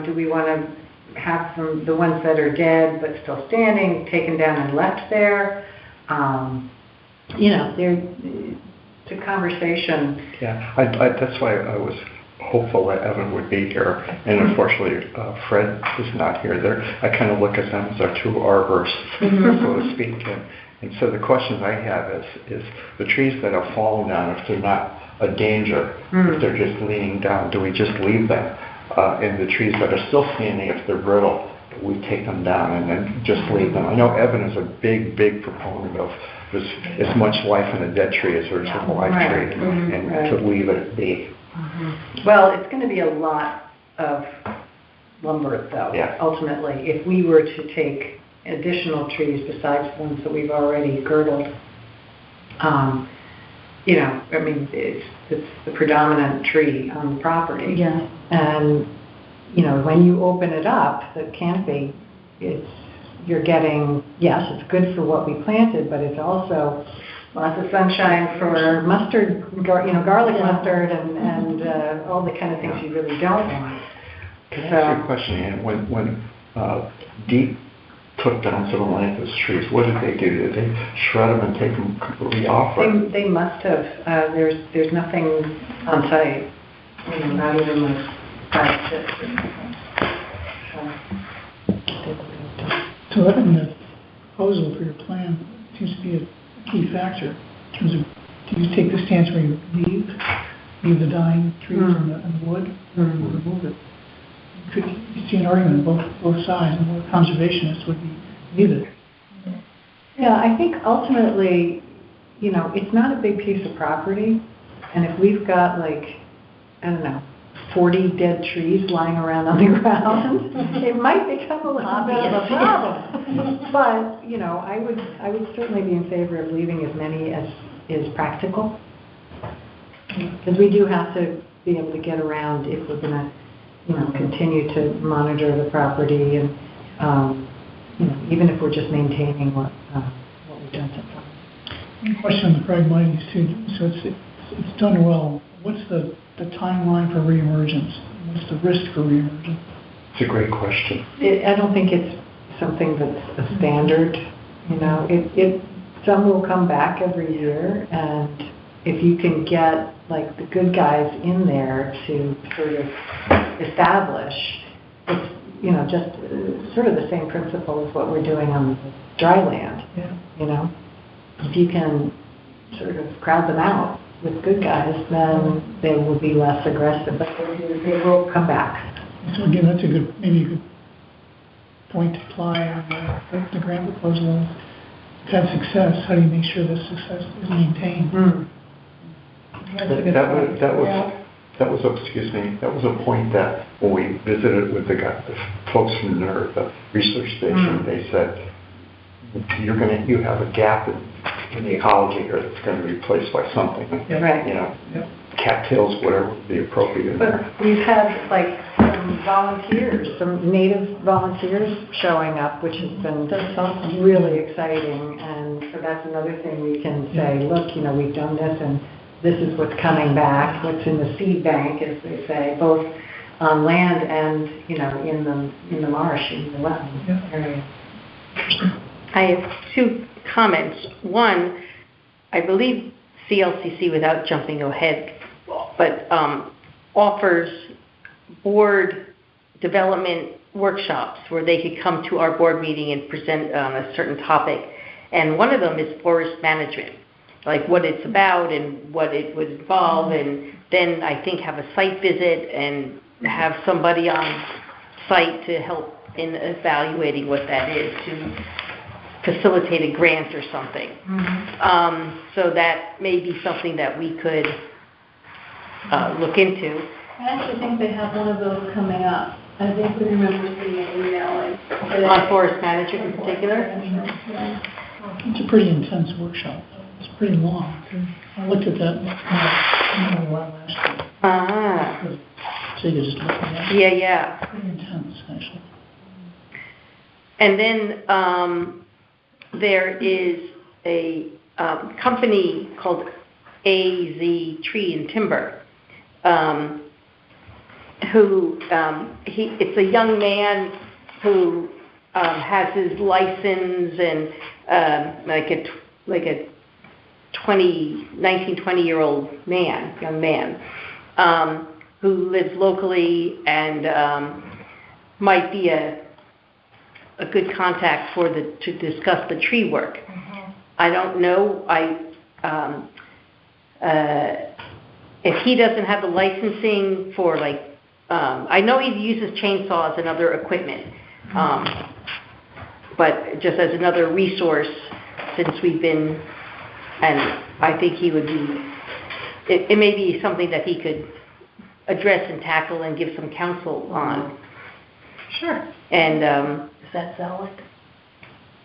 do we want to have the ones that are dead but still standing, taken down and left there? It's a conversation. Yeah, that's why I was hopeful that Evan would be here, and unfortunately Fred is not here. I kind of look at them as our two arborists, so to speak. And so the question I have is the trees that have fallen down, if they're not a danger, if they're just leaning down, do we just leave them? And the trees that are still standing, if they're brittle, we take them down and then just leave them. I know Evan is a big proponent of there's as much life in a dead tree as there's in a live tree, and to leave it be. Well, it's going to be a lot of lumber, though, ultimately. If we were to take additional trees besides the ones that we've already girdled, it's the predominant tree on the property. Yeah. And, when you open it up, the canopy, you're getting, yes, it's good for what we planted, but it's also lots of sunshine for mustard, garlic mustard and all the kind of things you really don't want. Can I ask you a question, Ann? When Deep took down some of Atlantis trees, what did they do? Did they shred them and take them completely off? They must have. There's nothing on site, not even like 5, 6 or something. So that in the proposal for your plan seems to be a key factor in terms of, do you take the stance where you leave the dying trees in the wood, or remove it? You see an argument both sides, and more conservationists would be leave it. Yeah, I think ultimately, it's not a big piece of property, and if we've got 40 dead trees lying around on the ground, it might become a little bit of a problem. But, I would certainly be in favor of leaving as many as is practical. Because we do have to be able to get around if we're going to, continue to monitor the property and, even if we're just maintaining what we've done so far. One question on the Phragmites too. So it's done well. What's the timeline for reemergence? What's the risk for reemergence? It's a great question. I don't think it's something that's a standard. Some will come back every year, and if you can get the good guys in there to sort of establish, it's just sort of the same principle as what we're doing on the dry land. Yeah. If you can sort of crowd them out with good guys, then they will be less aggressive, but they will come back. So again, that's maybe a good point to apply on the grant proposal. If you've had success, how do you make sure that success is maintained? That was a point that when we visited with the folks from NERD, the research station, they said, you have a gap in the ecology here that's going to be replaced by something. Right. Cattails, whatever would be appropriate in there. But we've had some volunteers, some native volunteers showing up, which has been really exciting. And so that's another thing we can say, look, we've done this and this is what's coming back, what's in the seed bank, as they say, both on land and, in the marsh, in the wetland area. I have 2 comments. One, I believe CLCC, without jumping ahead, but offers board development workshops where they could come to our board meeting and present on a certain topic. And one of them is forest management, like what it's about and what it would involve, and then I think have a site visit and have somebody on site to help in evaluating what that is, to facilitate a grant or something. So that may be something that we could look into. I actually think they have one of those coming up. I think we remember seeing an email. On forest management in particular? It's a pretty intense workshop. It's pretty long. I looked at that a lot last year. Ah, So you could just look at it. yeah. It's pretty intense, actually. And then there is a company called AZ Tree and Timber, who it's a young man who has his license and like a 19, 20-year-old young man, who lives locally and might be a good contact to discuss the tree work. I don't know, if he doesn't have the licensing for I know he uses chainsaws and other equipment, but just as another resource, since we've been, and I think he would be, it may be something that he could address and tackle and give some counsel on. Sure. And, Is that Zelik?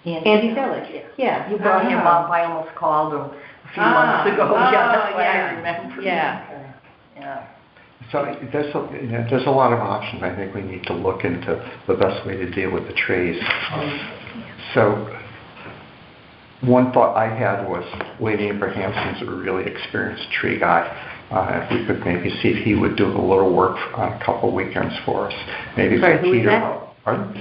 Andy Zelick, yeah. You brought him up, I almost called him a few months ago, yeah, that's why I remember. Yeah. Yeah. So there's a lot of options. I think we need to look into the best way to deal with the trees. So one thought I had was Wade Abrahamson's a really experienced tree guy. If we could maybe see if he would do a little work on a couple weekends for us. Maybe Sorry, put who is Peter. that? Pardon?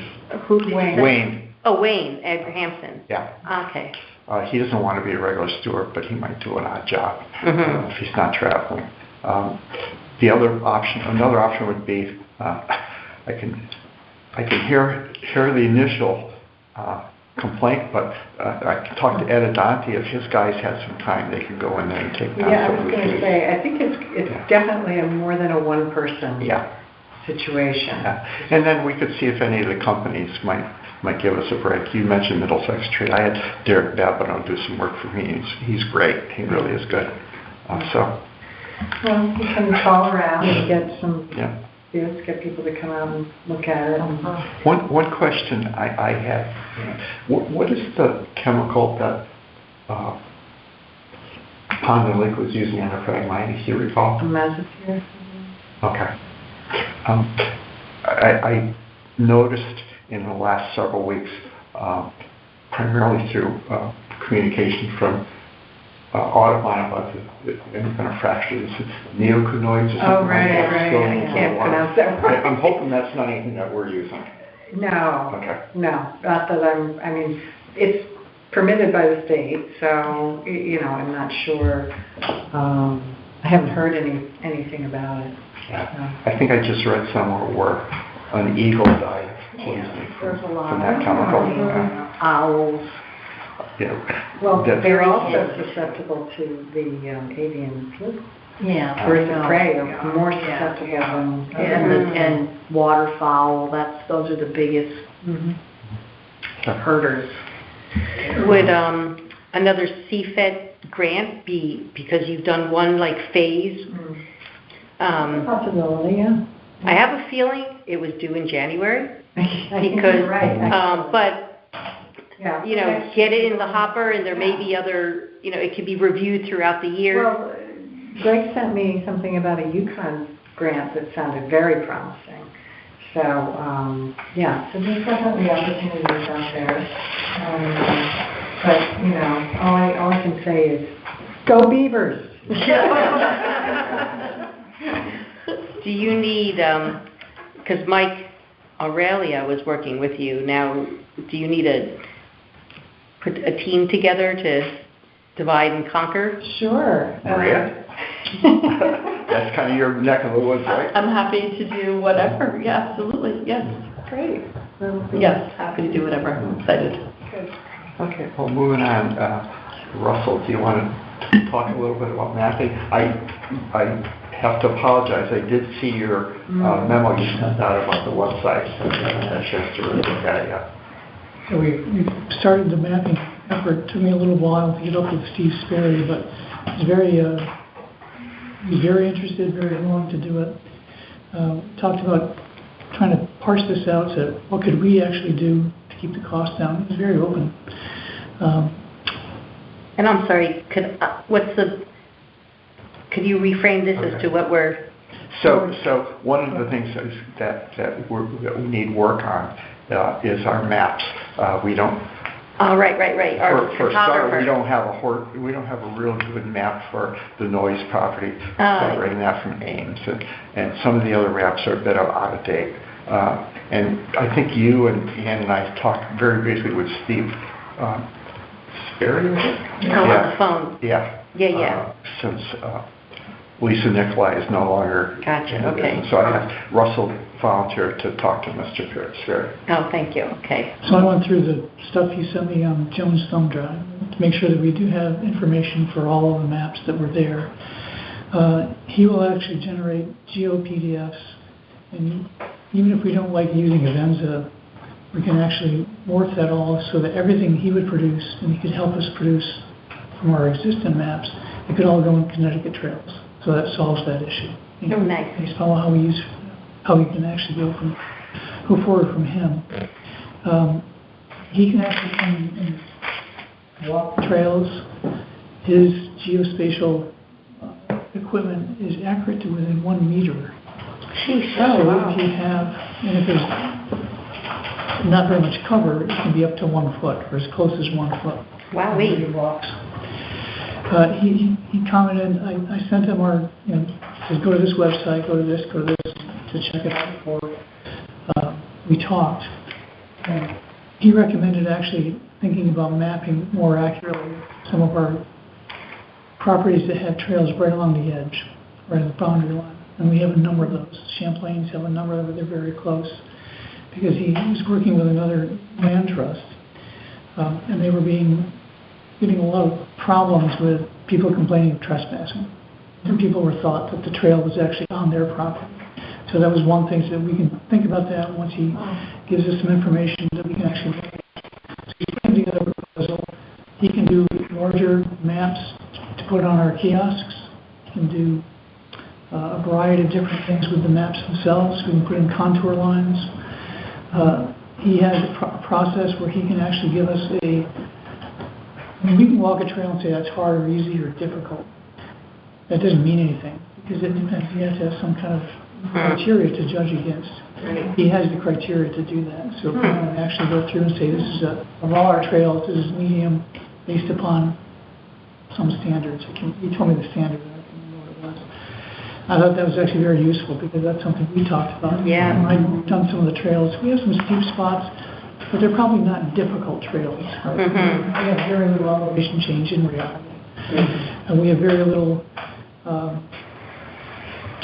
Who did you say? Wayne. Oh, Wayne Abrahamson. Yeah. Okay. He doesn't want to be a regular steward, but he might do an odd job Mhm. if he's not traveling. Another option would be I can hear the initial complaint, but I can talk to Ed Adante. If his guys had some time, they can go in there and take down Yeah, I some was of the going to trees. say, I think it's Yeah. definitely more than a one-person Yeah. situation. Yeah. And then we could see if any of the companies might give us a break. You mentioned Middlesex Tree. I had Derek Babino do some work for me. He's great. He really is good. Well, you can call around and get some Yeah. bids, get people to come out and look at it. One question I had, what is the chemical that Pond and Lake was using on the Phragmites, do you recall? Mesophere. Okay. I noticed in the last several weeks, primarily through communication from Audubon about any kind of fractures, neoconoids or something Oh, like right, that. right. still I in can't the pronounce that water. word. I'm hoping that's not anything that we're using. No. Okay. No, not that I mean, it's permitted by the state, so, I'm not sure. I haven't heard anything about it. Yeah. I think I just read somewhere where an eagle died poisoning There's a lot from that chemical. Owls. Well, That's- they're also susceptible to the avian flu. Yeah. Birds of prey are more susceptible than... And waterfowl, those are the biggest herders. Would another CFED grant be, because you've done one phase? Possibility, yeah. I have a feeling it was due in January, I think because, you're right, actually. but, Yeah. get it in the hopper, and there may be other, it could be reviewed throughout the year. Well, Greg sent me something about a Yukon grant that sounded very promising. So, so there's definitely opportunities out there. But, all I can say is, go Beavers! Do you need, because Mike Aurelia was working with you, now, do you need put a team together to divide and conquer? Sure. Maria? That's kind of your neck of the woods, right? I'm happy to do whatever. Yeah, absolutely. Yes. Great. Yes, happy to do whatever. I'm excited. Good. Okay, well, moving on. Russell, do you want to talk a little bit about mapping? I have to apologize. I did see your memo you sent out about the website. I haven't had a chance to really look at it yet. So we started the mapping effort. It took me a little while to get up with Steve Sperry, but he's very interested, very willing to do it. Talked about trying to parse this out, so what could we actually do to keep the cost down? He's very open. And I'm sorry, could you reframe this as to what we're... So one of the things is that we need work on is our maps. We don't. Oh, right. Our For a start, photographer. we don't have a real good map for the noise property, separating that from Ames, and some of the other maps are a bit out of date. And I think you and Ann and I talked very briefly with Steve Sperry, was it? On the phone. Yeah. Yeah. Since Lisa Nicolai is no longer. Gotcha, in the okay. business. So I asked Russell volunteer to talk to Mr. Sperry. Oh, thank you, okay. So I went through the stuff he sent me on Jones thumb drive to make sure that we do have information for all of the maps that were there. He will actually generate GeoPDFs, and even if we don't like using Avenza, we can actually morph that all so that everything he would produce, and he could help us produce from our existing maps, it could all go in Connecticut trails. So that solves that issue. Oh, nice. Based on how we can actually go forward from him. He can actually come and walk trails. His geospatial equipment is accurate to within 1 meter. Jeez, So wow. if you have, and if there's not very much cover, it can be up to 1 foot, or as close as 1 foot. Wowee. He walks. He commented, I sent him our, says go to this website, go to this, to check it out before we talked. And he recommended actually thinking about mapping more accurately some of our properties that have trails right along the edge, right at the boundary line. And we have a number of those. Champlain's have a number of them, they're very close. Because he was working with another land trust, and they were getting a lot of problems with people complaining of trespassing. And people were thought that the trail was actually on their property. So that was one thing, so we can think about that once he gives us some information that we can actually look at. So he's putting together a proposal. He can do larger maps to put on our kiosks. He can do a variety of different things with the maps themselves. We can put in contour lines. He has a process where he can actually give us we can walk a trail and say that's hard or easy or difficult. That doesn't mean anything, because it depends. You have to have some kind of criteria to judge against. Right. He has the criteria to do that. So if we want to actually go through and say this is of all our trails, this is medium based upon some standards. He told me the standard, I can't remember what it was. I thought that was actually very useful, because that's something we talked about. Yeah. When I've done some of the trails, we have some steep spots, but they're probably not difficult trails. Right? We have very little elevation change in reality. And we have very little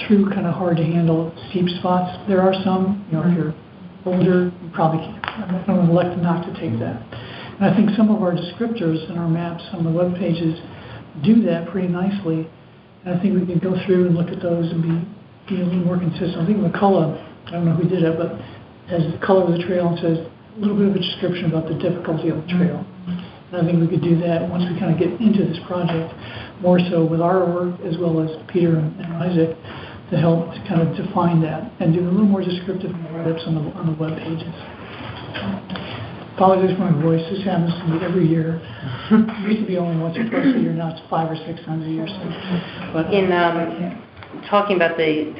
true kind of hard to handle steep spots. There are some, if you're older, you probably can't. I'm going to elect not to take that. And I think some of our descriptors in our maps on the web pages do that pretty nicely. And I think we can go through and look at those and be a little more consistent. I think McCullough, I don't know who did it, but has the color of the trail and says a little bit of a description about the difficulty of the trail. And I think we could do that once we kind of get into this project, more so with our work as well as Peter and Isaac, to help to kind of define that and do a little more descriptive write-ups on the web pages. Apologies for my voice. This happens to me every year. It used to be only once or twice a year. Now it's 5 or 6 times a year. So, but In talking about the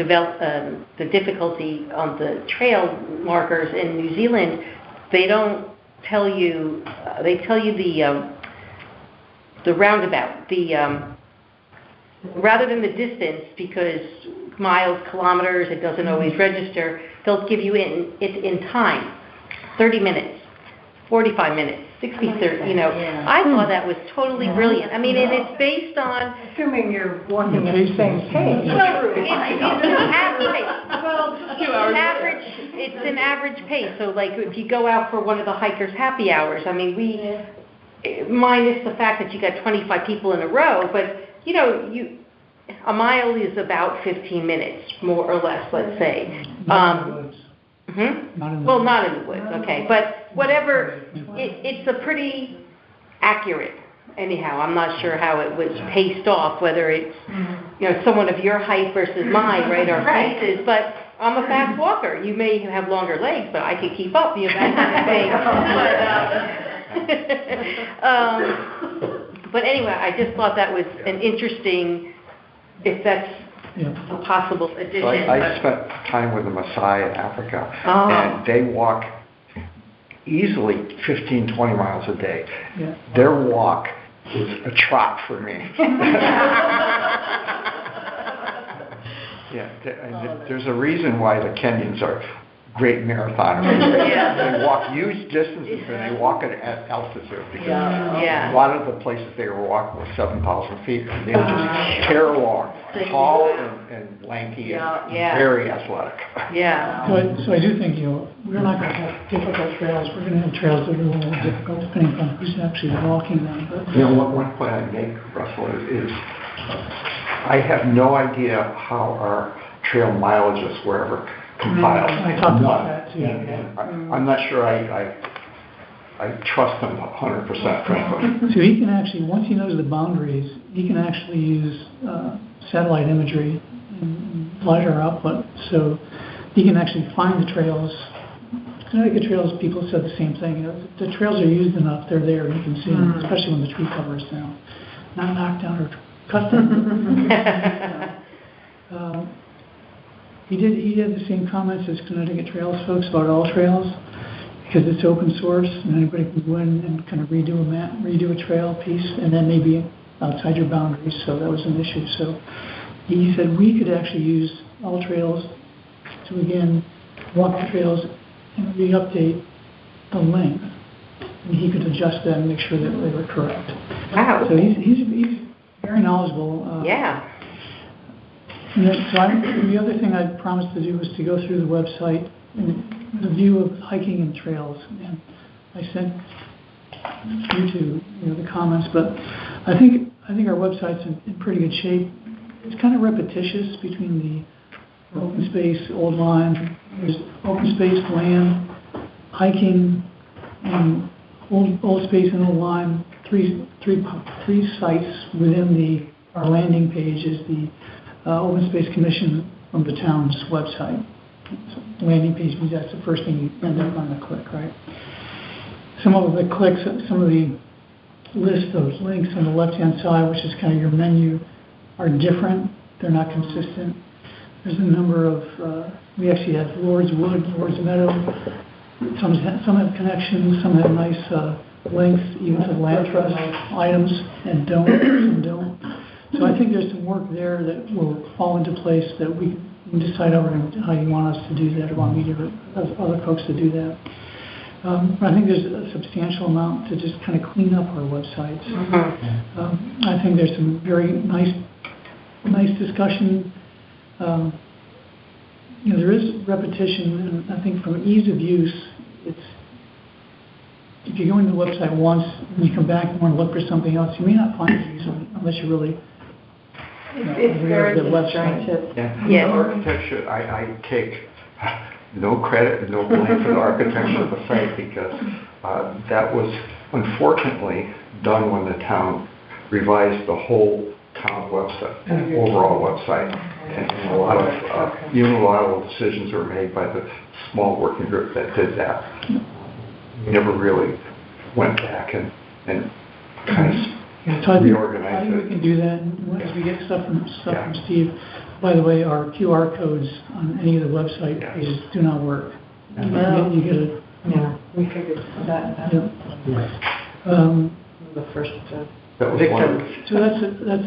difficulty on the trail markers in New Zealand, they don't tell you. They tell you the roundabout, rather than the distance, because miles, kilometers, it doesn't always register. They'll give you it in time, 30 minutes. 45 minutes, 60, 30, I thought that was totally brilliant. I mean, and it's based on... Assuming you're walking at the same pace. Well, it's an average pace. So, like, if you go out for one of the hikers' happy hours, I mean, minus the fact that you got 25 people in a row, but, a mile is about 15 minutes, more or less, let's say. Not in the- Well, not in the woods, okay, but whatever, it's a pretty accurate, anyhow, I'm not sure how it was paced off, whether it's, someone of your height versus mine, right, our faces, but I'm a fast walker, you may have longer legs, but I can keep up, that kind of thing, but anyway, I just thought that was an interesting, if that's Yeah. a possible addition. So I but- spent time with the Maasai in Africa, Oh. and they walk easily 15, 20 miles a day. Yeah. Their walk is a trot for me. Yeah, and there's a reason why the Kenyans are great marathoners. Yeah. They walk huge distances and they walk at altitude because Yeah. a lot of the places they were walking were 7,000 feet and they just tear along, tall and lanky and Yeah. very athletic. Yeah. So I do think, we're not going to have difficult trails. We're going to have trails that are a little more difficult depending on who's actually walking them. But One point I make, Russell, is I have no idea how our trail mileages were ever compiled. I talked about that too. And I'm not sure I trust them 100%, frankly. So he can actually, once he knows the boundaries, he can actually use satellite imagery and LiDAR output. So he can actually find the trails. Connecticut trails, people said the same thing. The trails are used enough, they're there, you can see them, especially when the tree cover is down. Not knocked down or cut down. He had the same comments as Connecticut Trails folks about all trails, because it's open source and anybody can go in and kind of redo a map, redo a trail piece, and then maybe outside your boundaries, so that was an issue. So he said we could actually use all trails to, again, walk the trails and re-update the length, and he could adjust that and make sure that they were correct. Wow. So he's very knowledgeable. Yeah. And the other thing I promised to do was to go through the website and the view of hiking and trails. And I sent you to the comments, but I think our website's in pretty good shape. It's kind of repetitious between the open space, old line, there's open space, land, hiking, and old space and old line. Three sites within our landing page is the Open Space Commission from the town's website. So the landing page means that's the first thing you end up on the click, right? Some of the clicks, some of the list of links on the left-hand side, which is kind of your menu, are different. They're not consistent. There's a number of, we actually have Lord's Wood, Lord's Meadow. Some have connections, some have nice links, even to land trust items, and some don't. So I think there's some work there that will fall into place that we can decide over how you want us to do that, or want me to, other folks to do that. But I think there's a substantial amount to just kind of clean up our websites. I think there's some very nice discussion. There is repetition, and I think from ease of use, if you go into the website once and you come back and want to look for something else, you may not find it easily unless you really It's very the website. disjointed. Yeah. Yes. The architecture, I take no credit, no blame for the architecture of the site because that was unfortunately done when the town revised the whole town website, overall website. And a lot of unilateral decisions were made by the small working group that did that. We never really went back and kind of So I think reorganize we it. can do that as we get stuff from Steve. By the way, our QR codes on any of the website pages do not work. You get a... Yeah, we figured that out. The first That was one of the- So that's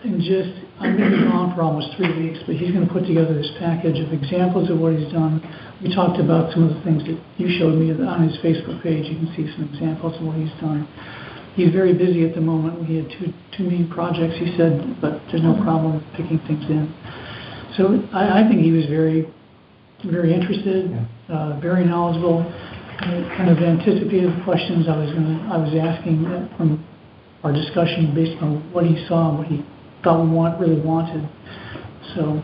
and just, I'm going to be gone for almost 3 weeks, but he's going to put together this package of examples of what he's done. We talked about some of the things that you showed me on his Facebook page. You can see some examples of what he's done. He's very busy at the moment. We had two main projects, he said, but there's no problem picking things in. So I think he was very, very interested, very knowledgeable, kind of anticipated the questions I was asking from our discussion based on what he saw and what he thought we really wanted. So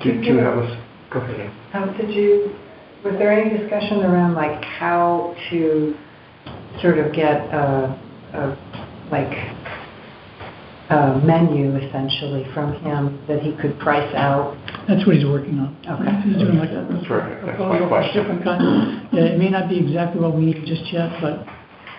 Do you have a, go ahead. Did you Was there any discussion around like how to sort of get a menu essentially from him that he could price out? That's what he's working on. Okay. He's doing like a That's right, that's my proposal for question. different kinds. Yeah, it may not be exactly what we need just yet, but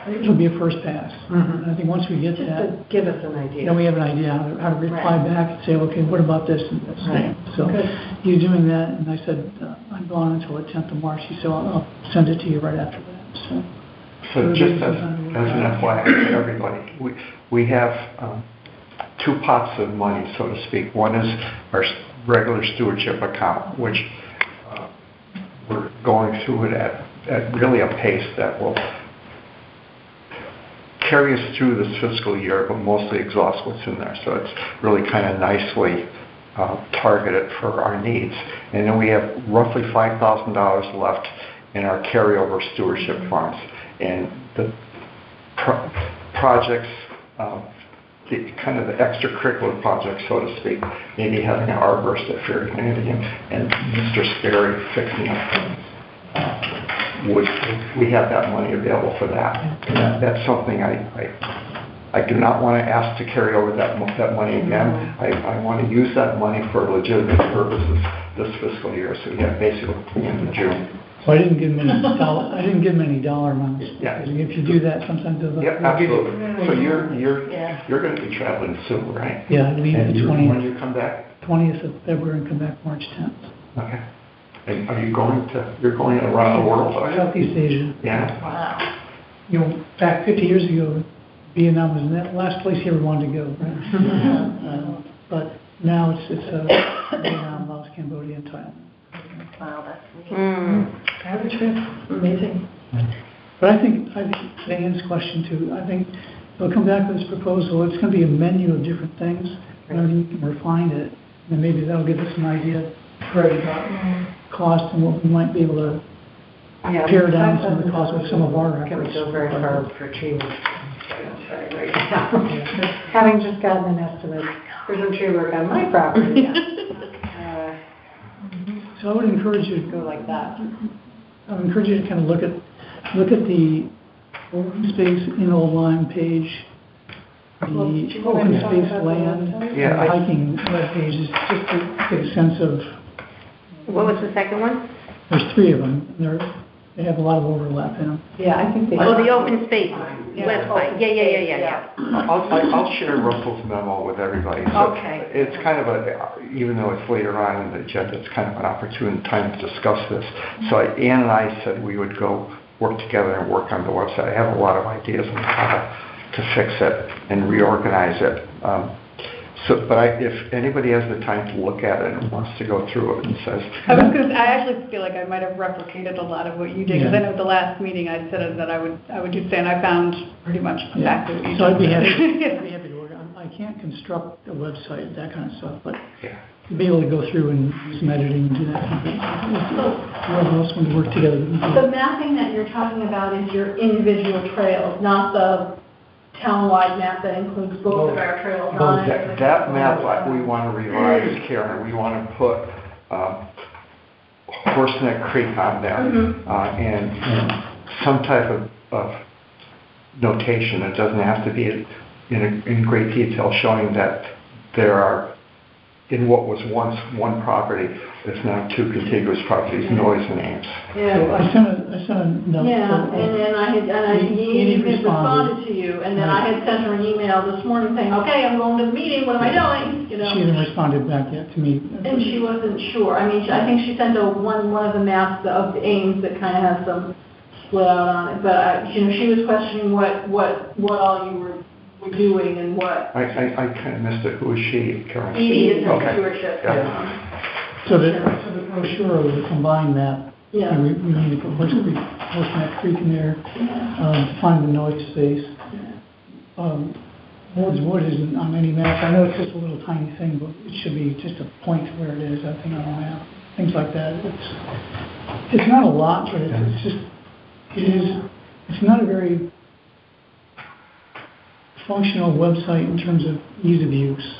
it'll be a first pass. Mhm. And I think once we get Just that, to give us an idea. then we have an idea how to reply Right. back and say, okay, what about this and this? Right. So Good. he's doing that, and I said, I'm gone until the 10th of March. He said, I'll send it to you right after that, so. So just as an FYI to everybody, we have 2 pots of money, so to speak. One is our regular stewardship account, which we're going through it at really a pace that will carry us through this fiscal year, but mostly exhaust what's in there. So it's really kind of nicely targeted for our needs. And then we have roughly $5,000 left in our carryover stewardship funds. And the projects, the kind of the extracurricular projects, so to speak, maybe having an arborist at Fair Community and Mr. Sperry fixing up things. We have that money available for that. And that's something I do not want to ask to carry over that money again. I want to use that money for legitimate purposes this fiscal year. So we have basically the end of June. So I didn't give him any dollar amounts. Yeah. Because if you do that, sometimes they'll. Yeah, absolutely. So you're going to be traveling soon, right? Yeah, I leave And the when do you come back? 20th of February and come back March 10th. Okay. And are you you're going around the world, are you? Southeast Asia. Yeah. Wow. You know, back 50 years ago, Vietnam was the last place you ever wanted to go, right? But now it's Vietnam, Laos, Cambodia, and Thailand. Wow, that's neat. Have a trip. Amazing. But I think to Anne's question too, I think they'll come back with this proposal. It's going to be a menu of different things. And you can refine it. And maybe that'll give us an idea about cost and what we might be able to pare down some of the costs with some of our Can we efforts. go very far for tree work? Right now. Having just gotten an estimate for some tree work on my property. So I would encourage you to Go like that. I would encourage you to kind of look at the open space in Old Lyme page, the open space land, and the Yeah, hiking web pages, just to get a sense of, What was the second one? there's 3 of them, and they have a lot of overlap in them. Yeah, I think they. Oh, the open space website. Yeah. I'll share Russell's memo with everybody. So Okay. it's kind of even though it's later on in the agenda, it's kind of an opportune time to discuss this. So Ann and I said we would go work together and work on the website. I have a lot of ideas on how to fix it and reorganize it. But if anybody has the time to look at it and wants to go through it and says, I actually feel like I might have replicated a lot of what you did, because I know at the last meeting I said that I would do, and I found pretty much exactly what you did. So I'd be happy to work on. I can't construct a website, that kind of stuff, but yeah. to be able to go through and do some editing and do that kind of thing. Whoever else wants to work together. we can do The it. mapping that you're talking about is your individual trails, not the town-wide map that includes both of our trails on it. That map we want to revise, Karen. We want to put Horseneck Creek on there and some type of notation. It doesn't have to be in great detail showing that there are, in what was once one property, there's now 2 contiguous properties, noise names. So I sent a note. Yeah, and then he Annie responded to you, and then I had sent her an email this morning saying, okay, I'm going to the meeting, what am I doing, you know? She hasn't responded back yet to me. And she wasn't sure. I mean, I think she sent one of the maps of the Ames that kind of has some split out on it. But she was questioning what all you were doing and what. I kind of missed it. Who is she, Karen? Edie is her Okay. stewardship. Yeah. So the brochure was a combined map. Yeah. And we need to put Horseneck Creek in there, to find the noise space. Ward's Wood isn't on any map. I know it's just a little tiny thing, but it should be just a point to where it is, I think, on the map. Things like that. It's not a lot, but it's not a very functional website in terms of ease of use.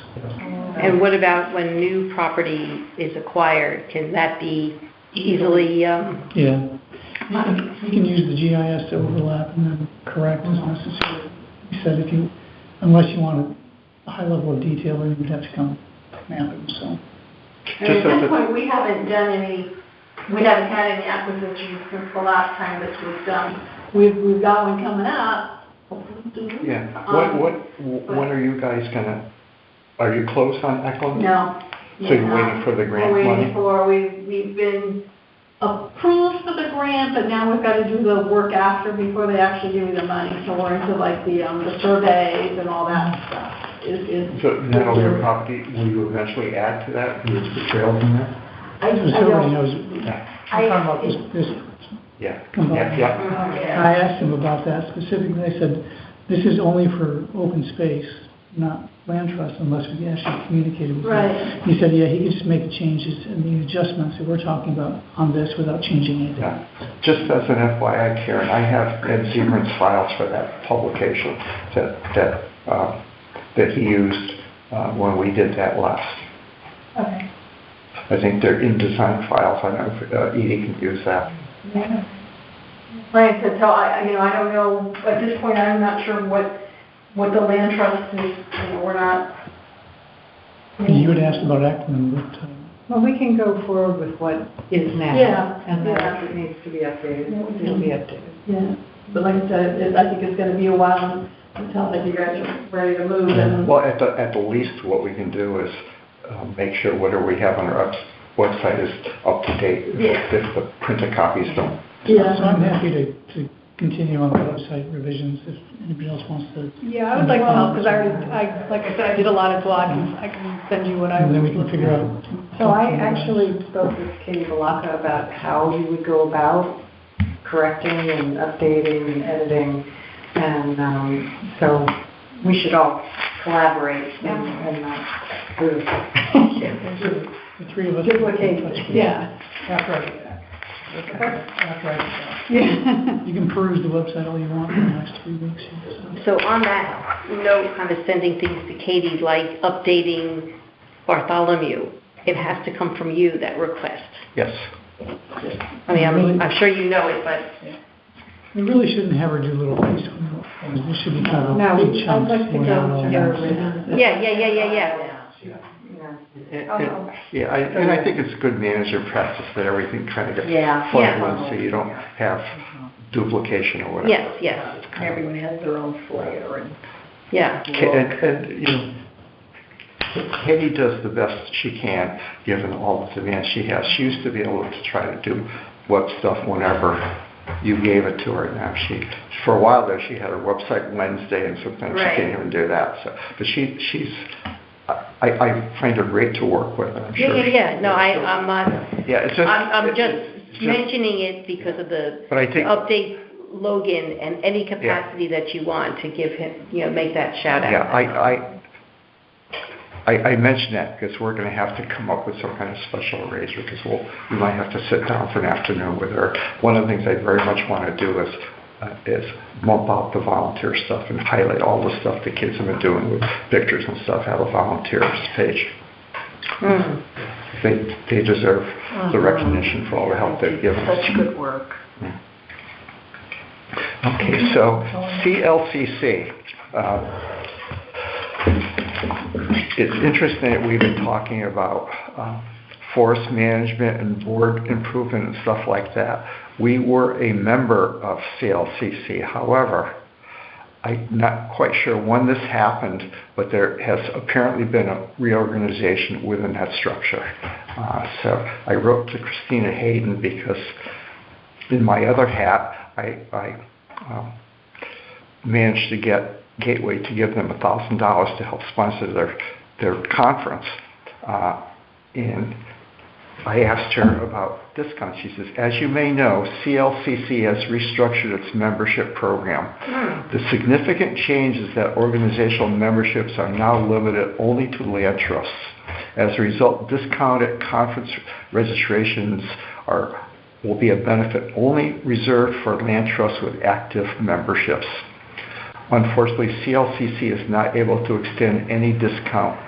And what about when new property is acquired? Can that be easily, Yeah. You can use the GIS to overlap and then correct as necessary. He said unless you want a high level of detail, then you'd have to come map it, so. And at this point, we haven't had any acquisitions since the last time this was done. We've got one coming up. Yeah, when are you guys are you close on Eklund? No. So you're waiting for the grant money? We've been approved for the grant, but now we've got to do the work after before they actually give you the money. So we're into like the surveys and all that stuff. So now your property, will you eventually add to that, use the trails in there? Just so everybody knows, I'm talking about this Yeah. combined. Yeah. I asked him about that specifically. I said, this is only for open space, not land trust, unless we actually communicated with him. Right. He said, yeah, he could just make the changes and the adjustments that we're talking about on this without changing anything. Yeah. Just as an FYI, Karen, I have Ed Zebrand's files for that publication that he used when we did that last. Okay. I think they're InDesign files. I don't know if Edie can use that. Yeah. Like I said, so I don't know, at this point, I'm not sure what the land trust is, we're not. You had asked about Eklund, but, Well, we can go forward with what is now. Yeah, And then yeah. if it needs to be updated, it'll be updated. Yeah, but like I said, I think it's gonna be a while until like you guys are ready to move and. Well, at the least, what we can do is make sure whatever we have on our website is up to date. If the printed copies don't. Yeah. so I'm happy to continue on the website revisions if anybody else wants to. Yeah, I would like to help, because like I said, I did a lot of blogging. I can send you what I. And then we can figure out. So I actually spoke with Katie Balaka about how you would go about correcting and updating and editing. And so we should all collaborate and not do The three of us. duplicate. Yeah. After I get back. After I get back. Yeah. You can peruse the website all you want in the next 3 weeks. so on that note, kind of sending things to Katie, like updating Bartholomew, it has to come from you, that request. Yes. I mean, I'm sure you know it, but. You really shouldn't have her do little piecemeal things. This should be kind of No, a big I'd chunk. like to go to her with. Yeah. And I think it's good manager practice that everything kind of gets Yeah. plugged in so you don't have duplication or whatever. Yes, Everyone has their own flair and. yeah. And Katie does the best she can, given all the demands she has. She used to be able to try to do web stuff whenever you gave it to her. Now for a while there, she had her website Wednesday, and sometimes she can't even do that. So, but she's, I find her great to work with. I'm sure. Yeah. No, I'm not. Yeah, it's just. I'm just mentioning it because of the But I think. update Logan and any capacity that you want to give him, make that shout out. Yeah, I mentioned that because we're going to have to come up with some kind of special arranger because we might have to sit down for an afternoon with her. One of the things I very much want to do is bump out the volunteer stuff and highlight all the stuff the kids have been doing with pictures and stuff, have a volunteers page. They deserve the recognition for all the help they've given us. Such good work. Okay, so CLCC. It's interesting that we've been talking about forest management and board improvement and stuff like that. We were a member of CLCC. However, I'm not quite sure when this happened, but there has apparently been a reorganization within that structure. So I wrote to Christina Hayden because in my other hat, I managed to get Gateway to give them $1,000 to help sponsor their conference. And I asked her about discounts. She says, as you may know, CLCC has restructured its membership program. The significant change is that organizational memberships are now limited only to land trusts. As a result, discounted conference registrations will be a benefit only reserved for land trusts with active memberships. Unfortunately, CLCC is not able to extend any discount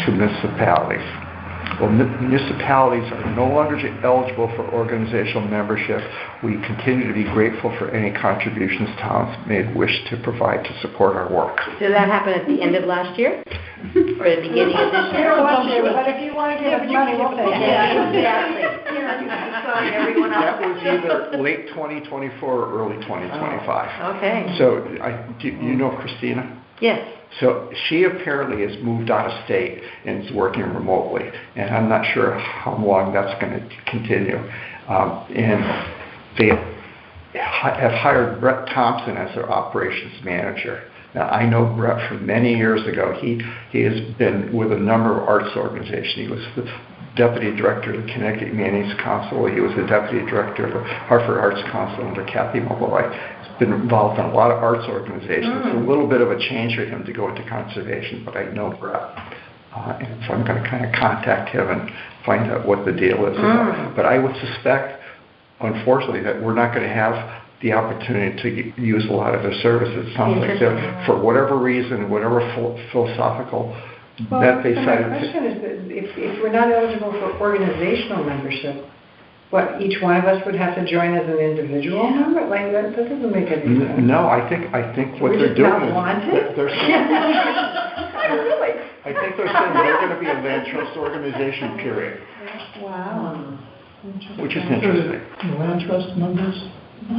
to municipalities. Well, municipalities are no longer eligible for organizational membership. We continue to be grateful for any contributions towns may wish to provide to support our work. Did that happen at the end of last year? Or the beginning of this year? But if you want to give us money, we'll take it. Exactly. Everyone That else. was either late 2024 or early 2025. Okay, So, do you know Christina? yes. So she apparently has moved out of state and is working remotely, and I'm not sure how long that's going to continue. And they have hired Brett Thompson as their operations manager. Now, I know Brett from many years ago. He has been with a number of arts organizations. He was the deputy director of the Connecticut Humanities Council. He was the deputy director of the Hartford Arts Council under Kathy Malloy. He's been involved in a lot of arts organizations. It's a little bit of a change for him to go into conservation, but I know Brett. And so I'm going to kind of contact him and find out what the deal is. But I would suspect, unfortunately, that we're not going to have the opportunity to use a lot of their services. It sounds like they're, for whatever reason, whatever philosophical that they My decided. question is, that if we're not eligible for organizational membership, what, each one of us would have to join as an individual member? Like, that doesn't make any sense. No, I think what We they're just not doing is want it? they're saying, Really? I think they're saying they're going to be a land trust organization, period, Wow. which is So interesting. the land trust members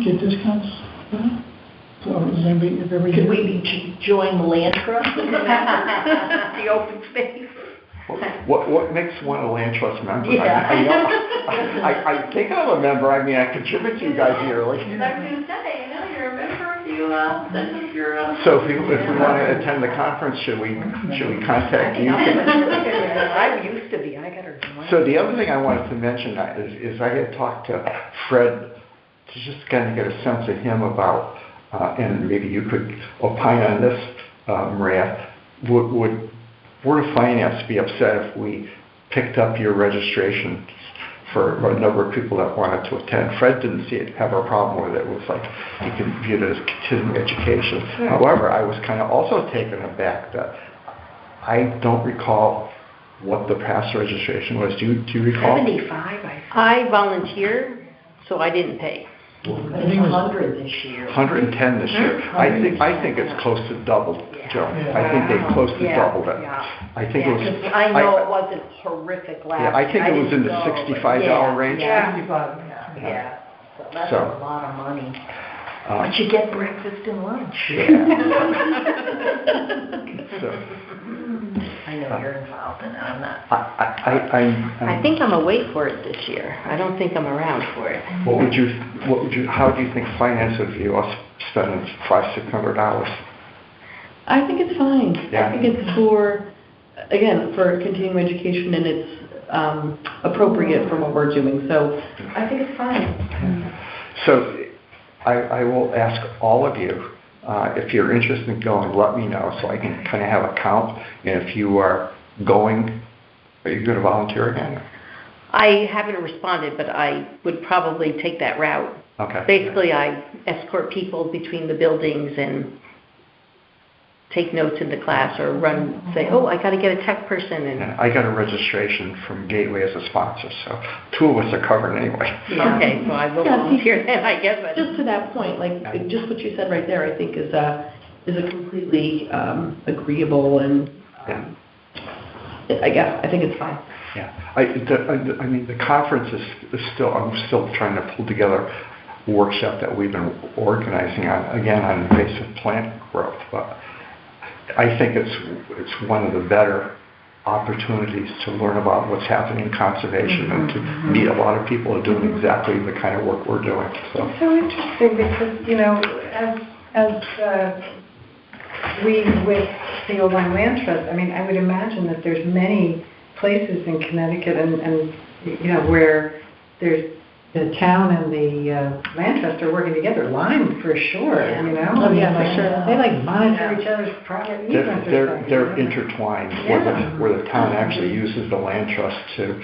get discounts? So is anybody, if everybody... Could we be join the land trust? The open space? What makes one a land trust member? Yeah. I think I'm a member. I mean, I contribute to you guys yearly. I was gonna say, you're a member if you, send us your, So if we want to attend the conference, should we contact you? I used to be, I got her. So the other thing I wanted to mention is I had talked to Fred to just kind of get a sense of him about, and maybe you could opine on this, Maria, would Board of Finance be upset if we picked up your registration for a number of people that wanted to attend? Fred didn't have a problem with it. It was like he could view it as continuing education. However, I was kind of also taken aback that I don't recall what the past registration was. Do you recall? 75, I I volunteered, so I didn't pay. think. It's 100 this year. 110 this year. I think it's close to doubled, Joe. I think they close to Yeah, doubled it. yeah. I think it was. Yeah, 'cause I know it wasn't horrific last year. Yeah, I think it was in the didn't go, but $65 range. Yeah, Yeah. yeah. So that's So, a lot of money. But you get breakfast and lunch. So, I know you're involved in it, I'm not. I think I'm away for it this year. I don't think I'm around for it. how do you think finance would view us spending $500-600? I think it's fine. Yeah. I think it's for continuing education, and it's appropriate for what we're doing, so I think it's fine. So I will ask all of you, if you're interested in going, let me know so I can kind of have a count. And if you are going, are you going to volunteer again? I haven't responded, but I would probably take that route. Okay. Basically, I escort people between the buildings and take notes in the class or say, oh, I got to get a tech person. And I got a registration from Gateway as a sponsor, so 2 of us are covered anyway. Okay, so I will volunteer then, I guess. But Just to that point, like, just what you said right there, I think is a completely agreeable and, I think it's fine. Yeah, I mean, the conference is still, I'm still trying to pull together a workshop that we've been organizing on invasive plant growth, but I think it's one of the better opportunities to learn about what's happening in conservation and to meet a lot of people who are doing exactly the kind of work we're doing. So It's so interesting because, as we with the Old Land Trust, I mean, I would imagine that there's many places in Connecticut and where there's the town and the land trust are working together, Lyme for sure, Oh, yeah, for sure. They like monitor each other's private easements or something. they're intertwined, where the town actually uses the land trust to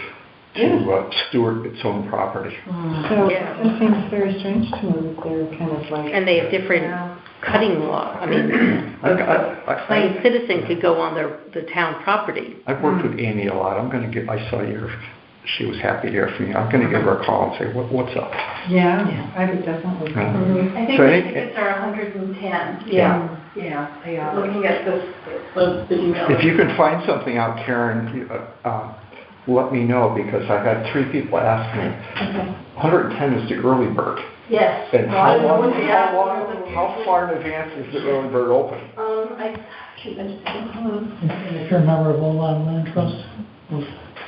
steward its own property. So it just seems very strange to me that they're kind of like... and they have different cutting law. I mean, a plain citizen could go on the town property. I've worked with Amy a lot. I saw she was happy to hear from you. I'm gonna give her a call and say, what's up? Yeah, I would definitely. I think So the tickets are 110. Yeah, they are. Looking at the email. If you can find something out, Karen, let me know, because I've had 3 people ask me. Okay. 110 is the early bird. Yes. And Well, I don't know what the how far in advance is the early bird open? I should mention, And if you're a member of Old Lyme Land Trust,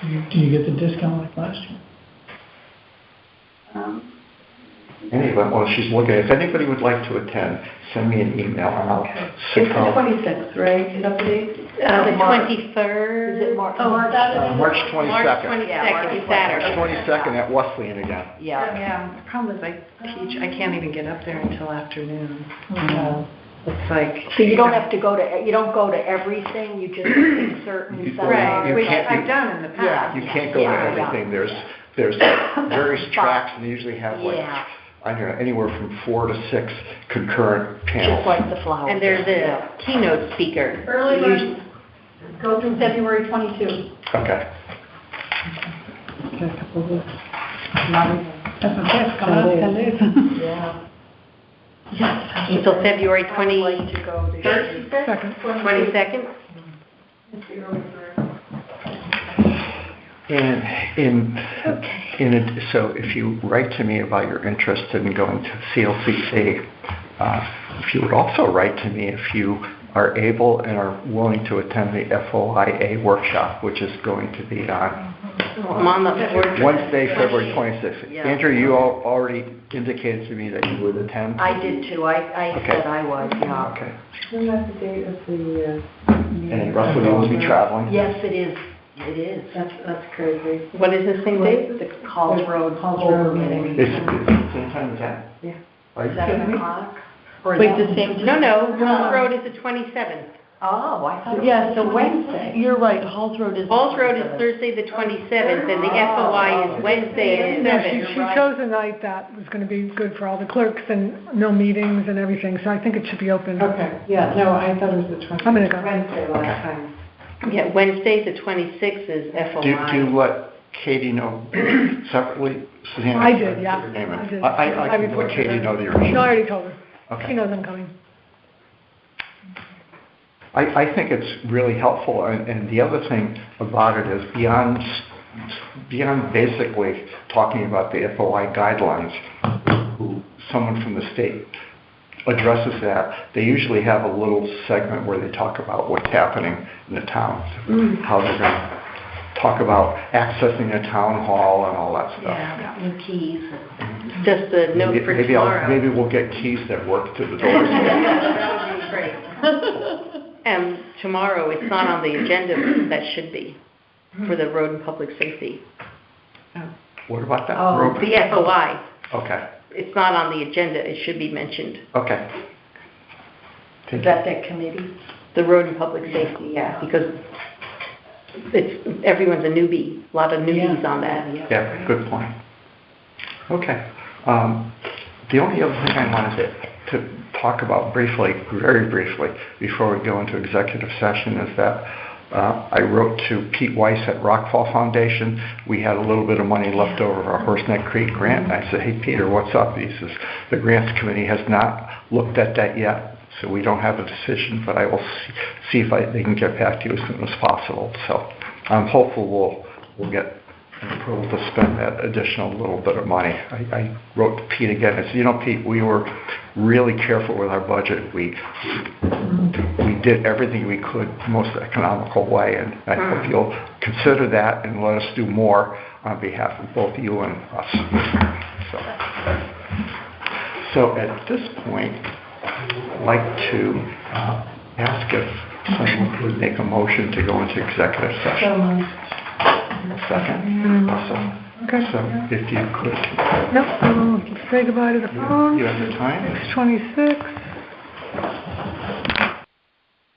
do you get the discount like last year? Anyway, while she's looking, if anybody would like to attend, send me an email and I'll It's the 26th, right? Is that the date? The 23rd. Is it March? Oh, March March 22nd. 22nd, Saturday. March 22nd at Wesleyan again. Yeah, the problem is I teach, I can't even get up there until afternoon. It's like. So you don't have to you don't go to everything, you just pick certain You- seminars? you Which can't- I've done in the past. You can't go to Yeah, everything. There's various tracks, and they usually have Yeah. I don't know, anywhere from 4 to 6 concurrent panels. Just like the flowers. And there's a keynote speaker. Early bird, go through February 22. Okay. Okay, a couple of weeks. That's okay, it's coming up 10 days. Yeah. Until February I would like to go to. 22nd? It's the early bird. So if you write to me about your interest in going to CLCC, if you would also write to me if you are able and are willing to attend the FOIA workshop, which is going to be on I'm on the board. Wednesday, February 26th. Yeah. Andrew, you already indicated to me that you would attend? I did too, I Okay. said I was, yeah. Okay. Isn't that the date of the, And Russell, you will be traveling? Yes, it is, it is. That's crazy. What is this thing, Dave? The Halls Road Halls Road Board meeting. It's the same time as that? Yeah. Are you kidding 7 me? o'clock? Or is Wait, that- the same? No, Halls Road is the 27th. Oh, I thought it Yeah, was so a Wednesday. You're right, Halls Road is. Halls Road is Thursday, the 27th, and the FOI is Wednesday, the Yeah, 7th. she chose a night that was gonna be good for all the clerks and no meetings and everything, so I think it should be open. Okay, yeah, no, I thought it was the 20th. I'm gonna go. Wednesday Okay. last time. Yeah, Wednesday, the 26th is FOI. Do you let Katie know separately? Suzanne? I did, yeah. Your name in. I did. I I can let reported to Katie her. know that you're No, I interested. already told her. Okay. She knows I'm coming. I think it's really helpful, and the other thing about it is beyond basically talking about the FOI guidelines, someone from the state addresses that, they usually have a little segment where they talk about what's happening in the town, how they're going to talk about accessing a town hall and all that stuff. Yeah, new keys. Just the note for tomorrow. Maybe we'll get keys that work to the doors. That would be great. Tomorrow, it's not on the agenda, but that should be, for the road and public safety. What about that? Oh, Road- The FOI, Okay, it's not on the agenda, it should be mentioned. okay. Is that that committee? The road and public safety, yeah, because everyone's a newbie, a lot of newbies on that. Yeah, good point. Okay. The only other thing I wanted to talk about briefly, very briefly, before we go into executive session is that I wrote to Pete Weiss at Rockfall Foundation. We had a little bit of money left over for our Horseneck Creek grant, and I said, hey, Peter, what's up? He says, the grants committee has not looked at that yet, so we don't have a decision, but I will see if they can get back to you as soon as possible. So I'm hopeful we'll get approval to spend that additional little bit of money. I wrote to Pete again. I said, you know, Pete, we were really careful with our budget. We did everything we could most economical way, and I hope you'll consider that and let us do more on behalf of both you and us. So at this point, I'd like to ask if someone would make a motion to go into executive session. Second. Awesome. Okay. So if you could, Nope, say goodbye to the phone. you have the time? 6:26.